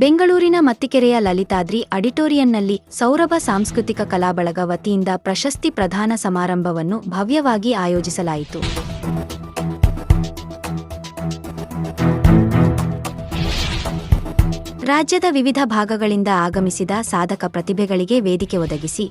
ಬೆಂಗಳೂರಿನ ಮತ್ತಿಕೆರೆಯ ಲಲಿತಾದ್ರಿ ಆಡಿಟೋರಿಯಂನಲ್ಲಿ ಸೌರಭ ಸಾಂಸ್ಕೃತಿಕ ಕಲಾಬಳಗ ವತಿಯಿಂದ ಪ್ರಶಸ್ತಿ ಪ್ರದಾನ ಸಮಾರಂಭವನ್ನು ಭವ್ಯವಾಗಿ ಆಯೋಜಿಸಲಾಯಿತು. ರಾಜ್ಯದ ವಿವಿಧ ಭಾಗಗಳಿಂದ ಆಗಮಿಸಿದ ಸಾಧಕ ಪ್ರತಿಭೆಗಳಿಗೆ ವೇದಿಕೆ ಒದಗಿಸಿ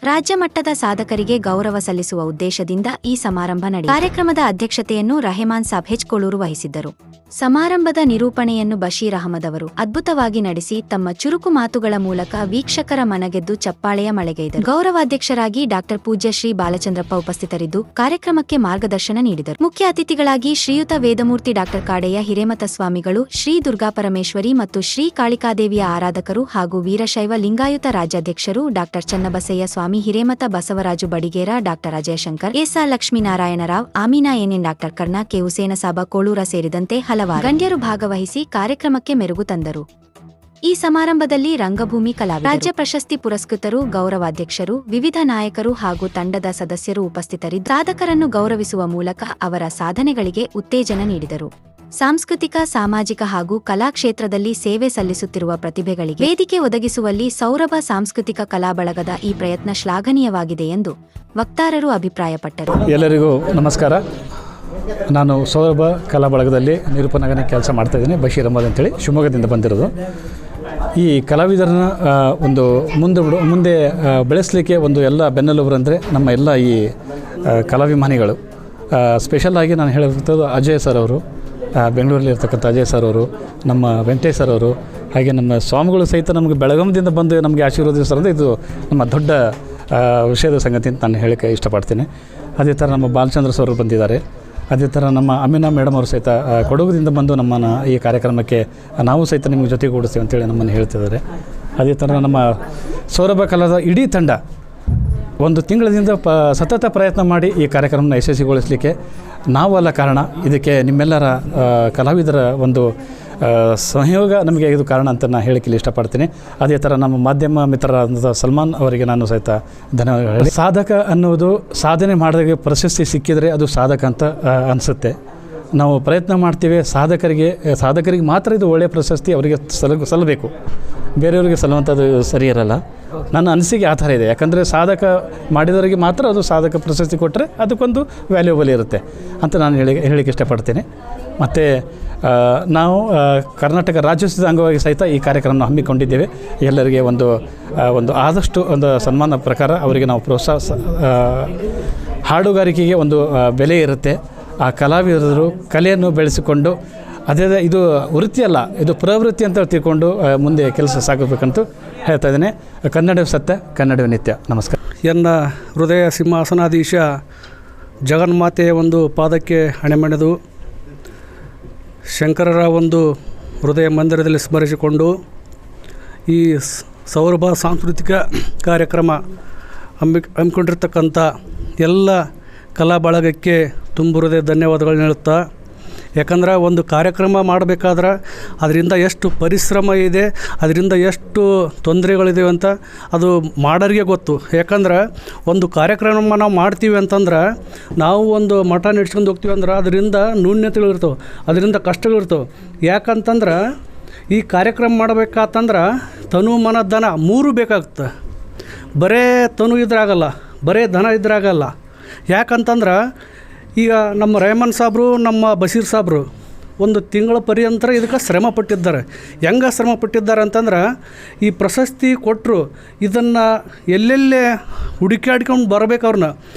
ರಾಜ್ಯ ಮಟ್ಟದ ಸಾಧಕರಿಗೆ ಗೌರವ ಸಲ್ಲಿಸುವ ಉದ್ದೇಶದಿಂದ ಈ ಸಮಾರಂಭ ನಡೆಯಿತು. ಕಾರ್ಯಕ್ರಮದ ಅಧ್ಯಕ್ಷತೆಯನ್ನು ರೆಹಮಾನ್ ಸಾಬ್ ಹೆಚ್ಕೋಳೂರು ವಹಿಸಿದ್ದರು. ಸಮಾರಂಭದ ನಿರೂಪಣೆಯನ್ನು ಬಶೀರ್ ಅಹಮದ್ ಅವರು ಅದ್ಭುತವಾಗಿ ನಡೆಸಿ ತಮ್ಮ ಚುರುಕು ಮಾತುಗಳ ಮೂಲಕ ವೀಕ್ಷಕರ ಮನಗೆದ್ದು ಚಪ್ಪಾಳೆಯ ಮಳೆಗೈದರು. ಗೌರವಾಧ್ಯಕ್ಷರಾಗಿ ಡಾಕ್ಟರ್ ಪೂಜ್ಯ ಶ್ರೀ ಬಾಲಚಂದ್ರಪ್ಪ ಉಪಸ್ಥಿತರಿದ್ದು ಕಾರ್ಯಕ್ರಮಕ್ಕೆ ಮಾರ್ಗದರ್ಶನ ನೀಡಿದರು. ಮುಖ್ಯ ಅತಿಥಿಗಳಾಗಿ ಶ್ರೀಯುತ ವೇದಮೂರ್ತಿ ಡಾಕ್ಟರ್ ಕಾಡೆಯ ಹಿರೇಮಠ ಸ್ವಾಮಿಗಳು, ಶ್ರೀ ದುರ್ಗಾಪರಮೇಶ್ವರಿ ಮತ್ತು ಶ್ರೀ ಕಾಳಿಕಾದೇವಿಯ ಆರಾಧಕರು ಹಾಗೂ ವೀರಶೈವ ಲಿಂಗಾಯುತ ರಾಜ್ಯಾಧ್ಯಕ್ಷರು doctor Channabasayya Swami, Hiremath Basavaraju Badiger, doctor Ajay Shankar, S R. Lakshminarayana Rao, Amina N. Doctor Karna K. Husenasab Kolur ಸೇರಿದಂತೆ ಹಲವಾರು ಗಣ್ಯರು ಭಾಗವಹಿಸಿ ಕಾರ್ಯಕ್ರಮಕ್ಕೆ ಮೆರುಗು ತಂದರು. ಈ ಸಮಾರಂಭದಲ್ಲಿ ರಂಗಭೂಮಿ ಕಲಾವಿದರು, ರಾಜ್ಯ ಪ್ರಶಸ್ತಿ ಪುರಸ್ಕೃತರು, ಗೌರವಾಧ್ಯಕ್ಷರು, ವಿವಿಧ ನಾಯಕರು ಹಾಗೂ ತಂಡದ ಸದಸ್ಯರು ಉಪಸ್ಥಿತರಿದ್ದು ಸಾಧಕರನ್ನು ಗೌರವಿಸುವ ಮೂಲಕ ಅವರ ಸಾಧನೆಗಳಿಗೆ ಉತ್ತೇಜನ ನೀಡಿದರು. ಸಾಂಸ್ಕೃತಿಕ, ಸಾಮಾಜಿಕ ಹಾಗೂ ಕಲಾ ಕ್ಷೇತ್ರದಲ್ಲಿ ಸೇವೆ ಸಲ್ಲಿಸುತ್ತಿರುವ ಪ್ರತಿಭೆಗಳಿಗೆ ವೇದಿಕೆ ಒದಗಿಸುವಲ್ಲಿ ಸೌರಭ ಸಾಂಸ್ಕೃತಿಕ ಕಲಾ ಬಳಗದ ಈ ಪ್ರಯತ್ನ ಶ್ಲಾಘನೀಯವಾಗಿದೆ ಎಂದು ವಕ್ತಾರರು ಅಭಿಪ್ರಾಯಪಟ್ಟರು. ಎಲ್ಲರಿಗೂ ನಮಸ್ಕಾರ. ನಾನು ಸೌರಭ ಕಲಾ ಬಳಗದಲ್ಲಿ ನಿರೂಪಣೆಗೆ ಕೆಲಸ ಮಾಡ್ತಾಯಿದ್ದೀನಿ. ಬಶೀರ್ ಅಹಮದ್ ಅಂತೇಳಿ ಶಿವಮೊಗ್ಗದಿಂದ ಬಂದಿರೋದು. ಈ ಕಲಾವಿದರನ್ನ ಒಂದು ಮುಂದೆ ಬೆಳೆಸಲಿಕ್ಕೆ ಒಂದು ಎಲ್ಲ ಬೆನ್ನೆಲುಬರಂದರೆ ನಮ್ಮ ಎಲ್ಲ ಈ ಕಲಾಭಿಮಾನಿಗಳು. ಸ್ಪೆಷಲಾಗಿ ನಾನು ಹೇಳಿರ್ತದ್ದು ಅಜಯ್ ಸರ್ ಅವರು, ಬೆಂಗಳೂರಲ್ಲಿ ಇರ್ತಕ್ಕಂಥ ಅಜಯ್ ಸರ್ ಅವರು, ನಮ್ಮ ವೆಂಕಟೇಶ್ ಸರ್ ಅವರು, ಹಾಗೆ ನಮ್ಮ ಸ್ವಾಮಿಗಳು ಸಹಿತ ನಮಗೆ ಬೆಳಗಾಮದಿಂದ ಬಂದು ನಮಗೆ ಆಶೀರ್ವದಿಸೋದು ಇದು ನಮ್ಮ ದೊಡ್ಡ ವಿಷಯದ ಸಂಗತಿ ಅಂತ ನಾನು ಹೇಳೋಕ್ಕೆ ಇಷ್ಟಪಡ್ತೀನಿ. ಅದೇ ಥರ ನಮ್ಮ ಬಾಲಚಂದ್ರ ಸರ್ ಬಂದಿದ್ದಾರೆ. ಅದೇ ಥರ ನಮ್ಮ ಅಮೀನಾ ಮೇಡಮ್ ಅವರು ಸಹಿತ ಕೊಡಗುದಿಂದ ಬಂದು ನಮ್ಮನ್ನು ಈ ಕಾರ್ಯಕ್ರಮಕ್ಕೆ ನಾವು ಸಹಿತ ನಿಮಗೆ ಜೊತೆಗೂಡಿಸ್ತೀವಿ ಅಂತೇಳಿ ನಮ್ಮನ್ನು ಹೇಳ್ತಿದ್ದಾರೆ. ಅದೇ ಥರ ನಮ್ಮ ಸೌರಭ ಕಲಾದ ಇಡೀ ತಂಡ ಒಂದು ತಿಂಗಳಿಂದ ಸತತ ಪ್ರಯತ್ನ ಮಾಡಿ ಈ ಕಾರ್ಯಕ್ರಮನ ಯಶಸ್ವಿಗೊಳಿಸಲಿಕ್ಕೆ ನಾವಲ್ಲ ಕಾರಣ, ಇದಕ್ಕೆ ನಿಮ್ಮೆಲ್ಲರ ಕಲಾವಿದರ ಒಂದು ಸಹಯೋಗ ನಮಗೆ ಇದು ಕಾರಣ ಅಂತ ನಾನು ಹೇಳಕ್ಕೆ ಇಷ್ಟಪಡ್ತೀನಿ. ಅದೇ ಥರ ನಮ್ಮ ಮಾಧ್ಯಮ ಮಿತ್ರರಾದ ಸಲ್ಮಾನ್ ಅವರಿಗೆ ನಾನು ಸಹಿತ ಧನ್ಯವಾದ ಹೇಳಿ. ಸಾಧಕ ಅನ್ನೋದು ಸಾಧನೆ ಮಾಡಿದಾಗ ಪ್ರಶಸ್ತಿ ಸಿಕ್ಕಿದರೆ ಅದು ಸಾಧಕ ಅಂತ ಅನಿಸುತ್ತೆ. ನಾವು ಪ್ರಯತ್ನ ಮಾಡ್ತೀವಿ, ಸಾಧಕರಿಗೆ ಮಾತ್ರ ಇದು ಒಳ್ಳೆಯ ಪ್ರಶಸ್ತಿ ಅವರಿಗೆ ಸಲ್ಲಬೇಕು, ಬೇರೆಯವರಿಗೆ ಸಲ್ಲುವಂಥದ್ದು ಸರಿ ಇರಲ್ಲ. ನನ್ನ ಅನಿಸಿಕೆ ಆ ಥರ ಇದೆ. ಯಾಕಂದರೆ ಸಾಧಕ ಮಾಡಿದವರಿಗೆ ಮಾತ್ರ ಅದು ಸಾಧಕ ಪ್ರಶಸ್ತಿ ಕೊಟ್ಟರೆ ಅದಕ್ಕೊಂದು ವ್ಯಾಲ್ಯೂಬಲ್ ಇರುತ್ತೆ ಅಂತ ನಾನು ಹೇಳಿಕ್ಕೆ ಇಷ್ಟಪಡ್ತೀನಿ. ಮತ್ತು ನಾವು ಕರ್ನಾಟಕ ರಾಜ್ಯೋತ್ಸವದ ಅಂಗವಾಗಿ ಸಹಿತ ಈ ಕಾರ್ಯಕ್ರಮನ ಹಮ್ಮಿಕೊಂಡಿದ್ದೇವೆ. ಎಲ್ಲರಿಗೆ ಒಂದು ಆದಷ್ಟು ಒಂದು ಸನ್ಮಾನ ಪ್ರಕಾರ ಅವರಿಗೆ ನಾವು ಪ್ರೋತ್ಸಾಹ, ಹಾಡುಗಾರಿಕೆಗೆ ಒಂದು ಬೆಲೆ ಇರುತ್ತೆ. ಆ ಕಲಾವಿದರು ಕಲೆಯನ್ನು ಬೆಳೆಸಿಕೊಂಡು ಅದೇ ಇದು ವೃತ್ತಿಯಲ್ಲ, ಇದು ಪ್ರವೃತ್ತಿ ಅಂತ ತಿಳ್ಕೊಂಡು ಮುಂದೆ ಕೆಲಸ ಸಾಗಬೇಕಂತ ಹೇಳ್ತಾ ಇದ್ದೇನೆ. ಕನ್ನಡವೇ ಸತ್ಯ, ಕನ್ನಡವೇ ನಿತ್ಯ. ನಮಸ್ಕಾರ. ಎನ್ನ ಹೃದಯ ಸಿಂಹಾಸನಾಧೀಶ ಜಗನ್ಮಾತೆಯ ಒಂದು ಪಾದಕ್ಕೆ ಹಣೆಮಣೆದು ಶಂಕರರ ಒಂದು ಹೃದಯ ಮಂದಿರದಲ್ಲಿ ಸ್ಮರಿಸಿಕೊಂಡು ಈ ಸೌರಭ ಸಾಂಸ್ಕೃತಿಕ ಕಾರ್ಯಕ್ರಮ ಹಮ್ಮಿಕೊಂಡಿರ್ತಕ್ಕಂಥ ಎಲ್ಲ ಕಲಾ ಬಳಗಕ್ಕೆ ತುಂಬ ಹೃದಯ ಧನ್ಯವಾದಗಳನ್ನ ಹೇಳುತ್ತಾ, ಯಾಕಂದ್ರೆ ಒಂದು ಕಾರ್ಯಕ್ರಮ ಮಾಡಬೇಕಾದ್ರೆ ಅದರಿಂದ ಎಷ್ಟು ಪರಿಶ್ರಮ ಇದೆ, ಅದರಿಂದ ಎಷ್ಟು ತೊಂದರೆಗಳಿದೆ ಅಂತ ಅದು ಮಾಡೋರಿಗೆ ಗೊತ್ತು. ಯಾಕಂದ್ರೆ ಒಂದು ಕಾರ್ಯಕ್ರಮ ನಾವು ಮಾಡ್ತೀವಿ ಅಂತಂದ್ರೆ ನಾವು ಒಂದು ಮಠ ನಡೆಸ್ಕೊಂಡು ಹೋಗ್ತೀವಿ ಅಂದ್ರೆ ಅದರಿಂದ ನ್ಯೂನ್ಯತೆಗಳಿರ್ತವೆ, ಅದರಿಂದ ಕಷ್ಟಗಳಿರ್ತವೆ. ಯಾಕಂತಂದ್ರೆ ಈ ಕಾರ್ಯಕ್ರಮ ಮಾಡಬೇಕಾತಂದ್ರೆ ತನು ಮನ ಧನ ಮೂರು ಬೇಕಾಗುತ್ತೆ. ಬರೇ ತನು ಇದ್ರಾಗಲ್ಲ, ಬರೇ ಧನ ಇದ್ರಾಗಲ್ಲ. ಯಾಕಂತಂದ್ರೆ ಈಗ ನಮ್ಮ ರೆಹಮಾನ್ ಸಾಬ್ರು, ನಮ್ಮ ಬಶೀರ್ ಸಾಬ್ರು ಒಂದು ತಿಂಗಳ ಪರ್ಯಂತರ ಇದಕ್ಕೆ ಶ್ರಮ ಪಟ್ಟಿದ್ದಾರೆ. ಹೆಂಗೆ ಶ್ರಮ ಪಟ್ಟಿದ್ದಾರೆ ಅಂತಂದ್ರೆ ಈ ಪ್ರಶಸ್ತಿ ಕೊಟ್ಟರು ಇದನ್ನು ಎಲ್ಲೆಲ್ಲೇ ಹುಡುಕಾಡ್ಕೊಂಡು ಬರಬೇಕು. ಅವ್ರನ್ನ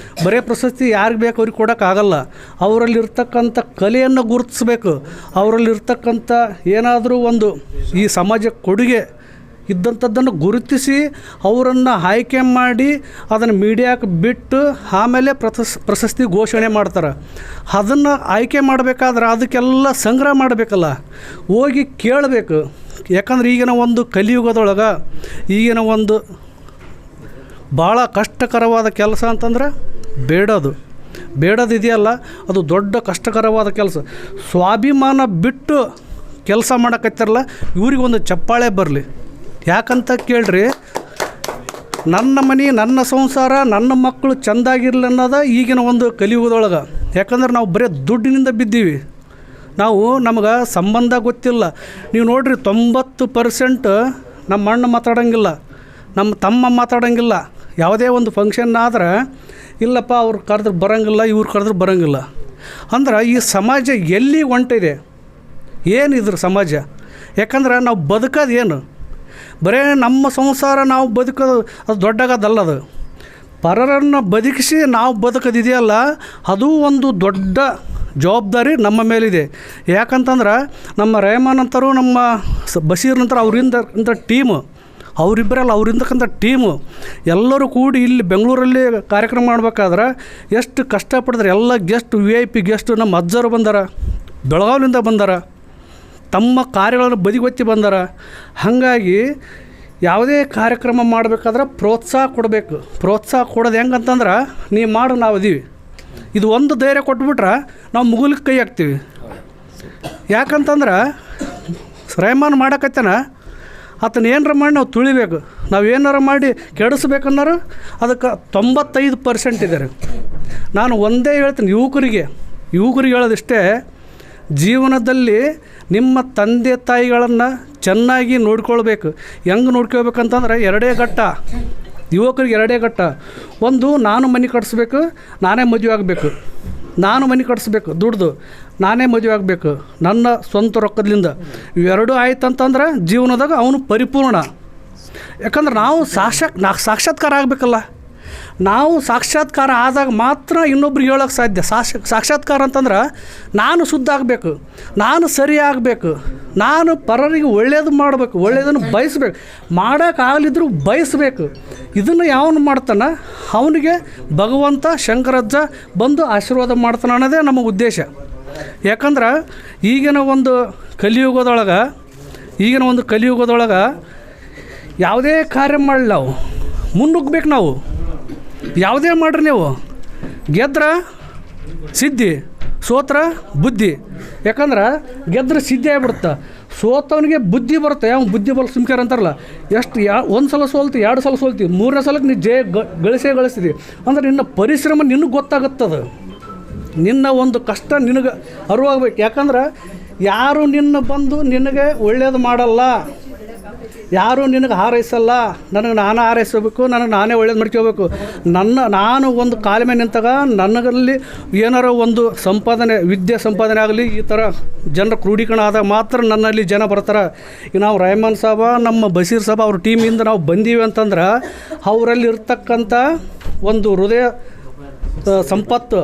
ಬರೇ ಪ್ರಶಸ್ತಿ ಯಾರಿಗೆ ಬೇಕು ಅವ್ರಿಗೆ ಕೊಡೋಕ್ಕಾಗಲ್ಲ. ಅವರಲ್ಲಿರ್ತಕ್ಕಂಥ ಕಲೆಯನ್ನು ಗುರುತಿಸ್ಬೇಕು. ಅವರಲ್ಲಿರ್ತಕ್ಕಂಥ ಏನಾದರೂ ಒಂದು ಈ ಸಮಾಜಕ್ಕೆ ಕೊಡುಗೆ ಇದ್ದಂಥದ್ದನ್ನು ಗುರುತಿಸಿ ಅವರನ್ನು ಆಯ್ಕೆ ಮಾಡಿ ಅದನ್ನು ಮೀಡಿಯಾಕ್ಕೆ ಬಿಟ್ಟು ಆಮೇಲೆ ಪ್ರಶಸ್ತಿ ಘೋಷಣೆ ಮಾಡ್ತಾರೆ. ಅದನ್ನು ಆಯ್ಕೆ ಮಾಡಬೇಕಾದ್ರೆ ಅದಕ್ಕೆಲ್ಲ ಸಂಗ್ರಹ ಮಾಡಬೇಕಲ್ಲ, ಹೋಗಿ ಕೇಳಬೇಕು. ಯಾಕಂದ್ರೆ ಈಗಿನ ಒಂದು ಕಲಿಯುಗದೊಳಗೆ ಈಗಿನ ಒಂದು ಭಾಳ ಕಷ್ಟಕರವಾದ ಕೆಲಸ ಅಂತಂದ್ರೆ ಬೇಡೋದು ಇದೆಯಲ್ಲ, ಅದು ದೊಡ್ಡ ಕಷ್ಟಕರವಾದ ಕೆಲಸ. ಸ್ವಾಭಿಮಾನ ಬಿಟ್ಟು ಕೆಲಸ ಮಾಡೋಕತ್ತಾರಲ್ಲ, ಇವ್ರಿಗೊಂದು ಚಪ್ಪಾಳೆ ಬರಲಿ. ಯಾಕಂತ ಕೇಳ್ರಿ, ನನ್ನ ಮನೆ, ನನ್ನ ಸಂಸಾರ, ನನ್ನ ಮಕ್ಕಳು ಚೆಂದಾಗಿರಲಿ ಅನ್ನೋದು ಈಗಿನ ಒಂದು ಕಲಿಯುಗದೊಳಗೆ. ಯಾಕಂದ್ರೆ ನಾವು ಬರೀ ದುಡ್ಡಿನಿಂದ ಬಿದ್ದೀವಿ. ನಮಗೆ ಸಂಬಂಧ ಗೊತ್ತಿಲ್ಲ. ನೀವು ನೋಡಿರಿ 90% ನಮ್ಮ ಅಣ್ಣ ಮಾತಾಡೋಂಗಿಲ್ಲ, ನಮ್ಮ ತಮ್ಮ ಮಾತಾಡೋಂಗಿಲ್ಲ. ಯಾವುದೇ ಒಂದು ಫಂಕ್ಷನ್ ಆದ್ರೆ ಇಲ್ಲಪ್ಪ ಅವ್ರು ಕರೆದ್ರೆ ಬರೋಂಗಿಲ್ಲ, ಇವ್ರು ಕರೆದ್ರೆ ಬರೋಂಗಿಲ್ಲ. ಅಂದ್ರೆ ಈ ಸಮಾಜ ಎಲ್ಲಿ ಹೊಂಟಿದೆ, ಏನಿದ್ರ ಸಮಾಜ? ಯಾಕಂದ್ರೆ ನಾವು ಬದುಕೋದು ಏನು? ಬರೀ ನಮ್ಮ ಸಂಸಾರ ನಾವು ಬದುಕೋದು ಅದು ದೊಡ್ಡಾಗೋದಲ್ಲದು. ಪರರನ್ನು ಬದುಕಿಸಿ ನಾವು ಬದುಕೋದಿದೆಯಲ್ಲ, ಅದು ಒಂದು ದೊಡ್ಡ ಜವಾಬ್ದಾರಿ ನಮ್ಮ ಮೇಲಿದೆ. ಯಾಕಂತಂದ್ರೆ ನಮ್ಮ ರೆಹಮಾನ್ ಅಂತರು, ನಮ್ಮ ಬಶೀರ್ ನಂತರ ಅವರಿಂದ ಟೀಮು, ಅವರಿಬ್ಬರಲ್ಲ ಅವರಿಂದಕ್ಕಂಥ ಟೀಮು ಎಲ್ಲರೂ ಕೂಡಿ ಇಲ್ಲಿ ಬೆಂಗಳೂರಲ್ಲಿ ಕಾರ್ಯಕ್ರಮ ಮಾಡ್ಬೇಕಾದ್ರೆ ಎಷ್ಟು ಕಷ್ಟಪಡಿದ್ರೆ. ಎಲ್ಲ ಗೆಸ್ಟ್ VIP ಗೆಸ್ಟು ನಮ್ಮ ಅಜ್ಜರು ಬಂದಾರ, ಬೆಳಗಾವಿಯಿಂದ ಬಂದಾರ, ತಮ್ಮ ಕಾರ್ಯಗಳನ್ನು ಬದಿಗೊತ್ತಿ ಬಂದಾರ. ಹಾಗಾಗಿ ಯಾವುದೇ ಕಾರ್ಯಕ್ರಮ ಮಾಡಬೇಕಾದ್ರೆ ಪ್ರೋತ್ಸಾಹ ಕೊಡಬೇಕು. ಪ್ರೋತ್ಸಾಹ ಕೊಡೋದು ಹೆಂಗಂತಂದ್ರೆ, ನೀವು ಮಾಡು ನಾವು ಅದೀವಿ, ಇದು ಒಂದು ಧೈರ್ಯ ಕೊಟ್ಬಿಟ್ರೆ ನಾವು ಮುಗುಲಿಕ್ಕೆ ಕೈ ಹಾಕ್ತೀವಿ. ಯಾಕಂತಂದ್ರೆ ರೆಹಮಾನ್ ಮಾಡಕತ್ತಾನ, ಆತನ ಏನಾರ ಮಾಡಿ ನಾವು ತುಳಿಬೇಕು. ನಾವು ಏನಾರ ಮಾಡಿ ಕೆಡಿಸ್ಬೇಕನ್ನಾರು ಅದಕ್ಕೆ 95% ಇದ್ದಾರೆ. ನಾನು ಒಂದೇ ಹೇಳ್ತೀನಿ ಯುವಕರಿಗೆ ಹೇಳೋದಿಷ್ಟೇ, ಜೀವನದಲ್ಲಿ ನಿಮ್ಮ ತಂದೆ ತಾಯಿಗಳನ್ನು ಚೆನ್ನಾಗಿ ನೋಡ್ಕೊಳ್ಬೇಕು. ಹೆಂಗೆ ನೋಡ್ಕೊಳ್ಬೇಕಂತಂದ್ರೆ ಎರಡೇ ಘಟ್ಟ, ಯುವಕರಿಗೆ ಎರಡೇ ಘಟ್ಟ. ಒಂದು, ನಾನು ಮನೆ ಕಟ್ಸ್ಬೇಕು, ನಾನೇ ಮದುವೆ ಆಗಬೇಕು. ನಾನು ಮನೆ ಕಟ್ಸ್ಬೇಕು ದುಡ್ದು, ನಾನೇ ಮದುವೆ ಆಗಬೇಕು ನನ್ನ ಸ್ವಂತ ರೊಕ್ಕದಿಂದ. ಇವೆರಡೂ ಆಯ್ತು ಅಂತಂದ್ರೆ ಜೀವನದಾಗ ಅವನು ಪರಿಪೂರ್ಣ. ಯಾಕಂದ್ರೆ ನಾವು ಸಾಕ್ಷಾತ್ಕಾರ ಆಗಬೇಕಲ್ಲ. ನಾವು ಸಾಕ್ಷಾತ್ಕಾರ ಆದಾಗ ಮಾತ್ರ ಇನ್ನೊಬ್ರಿಗೆ ಹೇಳೋಕ್ಕೆ ಸಾಧ್ಯ. ಸಾಕ್ಷಾತ್ಕಾರ ಅಂತಂದ್ರೆ ನಾನು ಶುದ್ಧ ಆಗಬೇಕು, ನಾನು ಸರಿ ಆಗಬೇಕು, ನಾನು ಪರರಿಗೆ ಒಳ್ಳೆಯದು ಮಾಡಬೇಕು, ಒಳ್ಳೆಯದನ್ನು ಬಯಸ್ಬೇಕು, ಮಾಡೋಕ್ಕಾಗಲಿದ್ರು ಬಯಸಬೇಕು. ಇದನ್ನು ಯಾವನು ಮಾಡ್ತಾನೆ ಅವನಿಗೆ ಭಗವಂತ ಶಂಕರಜ್ಜ ಬಂದು ಆಶೀರ್ವಾದ ಮಾಡ್ತಾನೆ ಅನ್ನೋದೇ ನಮ್ಮ ಉದ್ದೇಶ. ಯಾಕಂದ್ರೆ ಈಗಿನ ಒಂದು ಕಲಿಯುಗದೊಳಗೆ ಯಾವುದೇ ಕಾರ್ಯ ಮಾಡಲಿ ನಾವು ಮುನ್ನುಗ್ಬೇಕು. ನಾವು ಯಾವುದೇ ಮಾಡ್ರಿ, ನೀವು ಗೆದ್ರೆ ಸಿದ್ಧಿ, ಸೋತ್ರ ಬುದ್ಧಿ. ಯಾಕಂದ್ರೆ ಗೆದ್ರೆ ಸಿದ್ಧಿ ಆಗಿಬಿಡುತ್ತೆ, ಸೋತವನಿಗೆ ಬುದ್ಧಿ ಬರುತ್ತೆ. ಯಾವ ಬುದ್ಧಿ ಬಲ್ ಸುಮ್ಕ್ಯಾರ ಅಂತಾರಲ್ಲ, ಒಂದು ಸಲ ಸೋಲ್ತಿ, 2 ಸಲ ಸೋಲ್ತಿ, 3ನೇ ಸಲಕ್ಕೆ ನೀ ಗಳಿಸ್ತೀವಿ ಅಂದ್ರೆ ನಿನ್ನ ಪರಿಶ್ರಮ ನಿನಗೆ ಗೊತ್ತಾಗುತ್ತದ, ನಿನ್ನ ಒಂದು ಕಷ್ಟ ನಿನಗೆ ಅರಿವಾಗಬೇಕು. ಯಾಕಂದ್ರೆ ಯಾರು ಬಂದು ನಿನಗೆ ಒಳ್ಳೇದು ಮಾಡಲ್ಲ, ಯಾರೂ ನಿನಗೆ ಹಾರೈಸಲ್ಲ. ನನಗೆ ನಾನು ಹಾರೈಸಬೇಕು, ನನಗೆ ನಾನೇ ಒಳ್ಳೇದು ಮಾಡ್ಕೋಬೇಕು. ನಾನು ಒಂದು ಕಾಲ ಮೇಲೆ ನಿಂತಾಗ ನನಗಲ್ಲಿ ಏನಾರ ಒಂದು ವಿದ್ಯೆ ಸಂಪಾದನೆ ಆಗಲಿ, ಈ ಥರ ಜನರ ಕ್ರೋಢೀಕರಣ ಆದಾಗ ಮಾತ್ರ ನನ್ನಲ್ಲಿ ಜನ ಬರ್ತಾರೆ. ಈಗ ನಾವು ರೆಹಮಾನ್ ಸಾಬ, ನಮ್ಮ ಬಶೀರ್ ಸಾಬ ಅವ್ರ ಟೀಮಿಂದ ನಾವು ಬಂದೀವಿ ಅಂತಂದ್ರೆ ಅವರಲ್ಲಿ ಇರ್ತಕ್ಕಂಥ ಒಂದು ಹೃದಯ ಸಂಪತ್ತು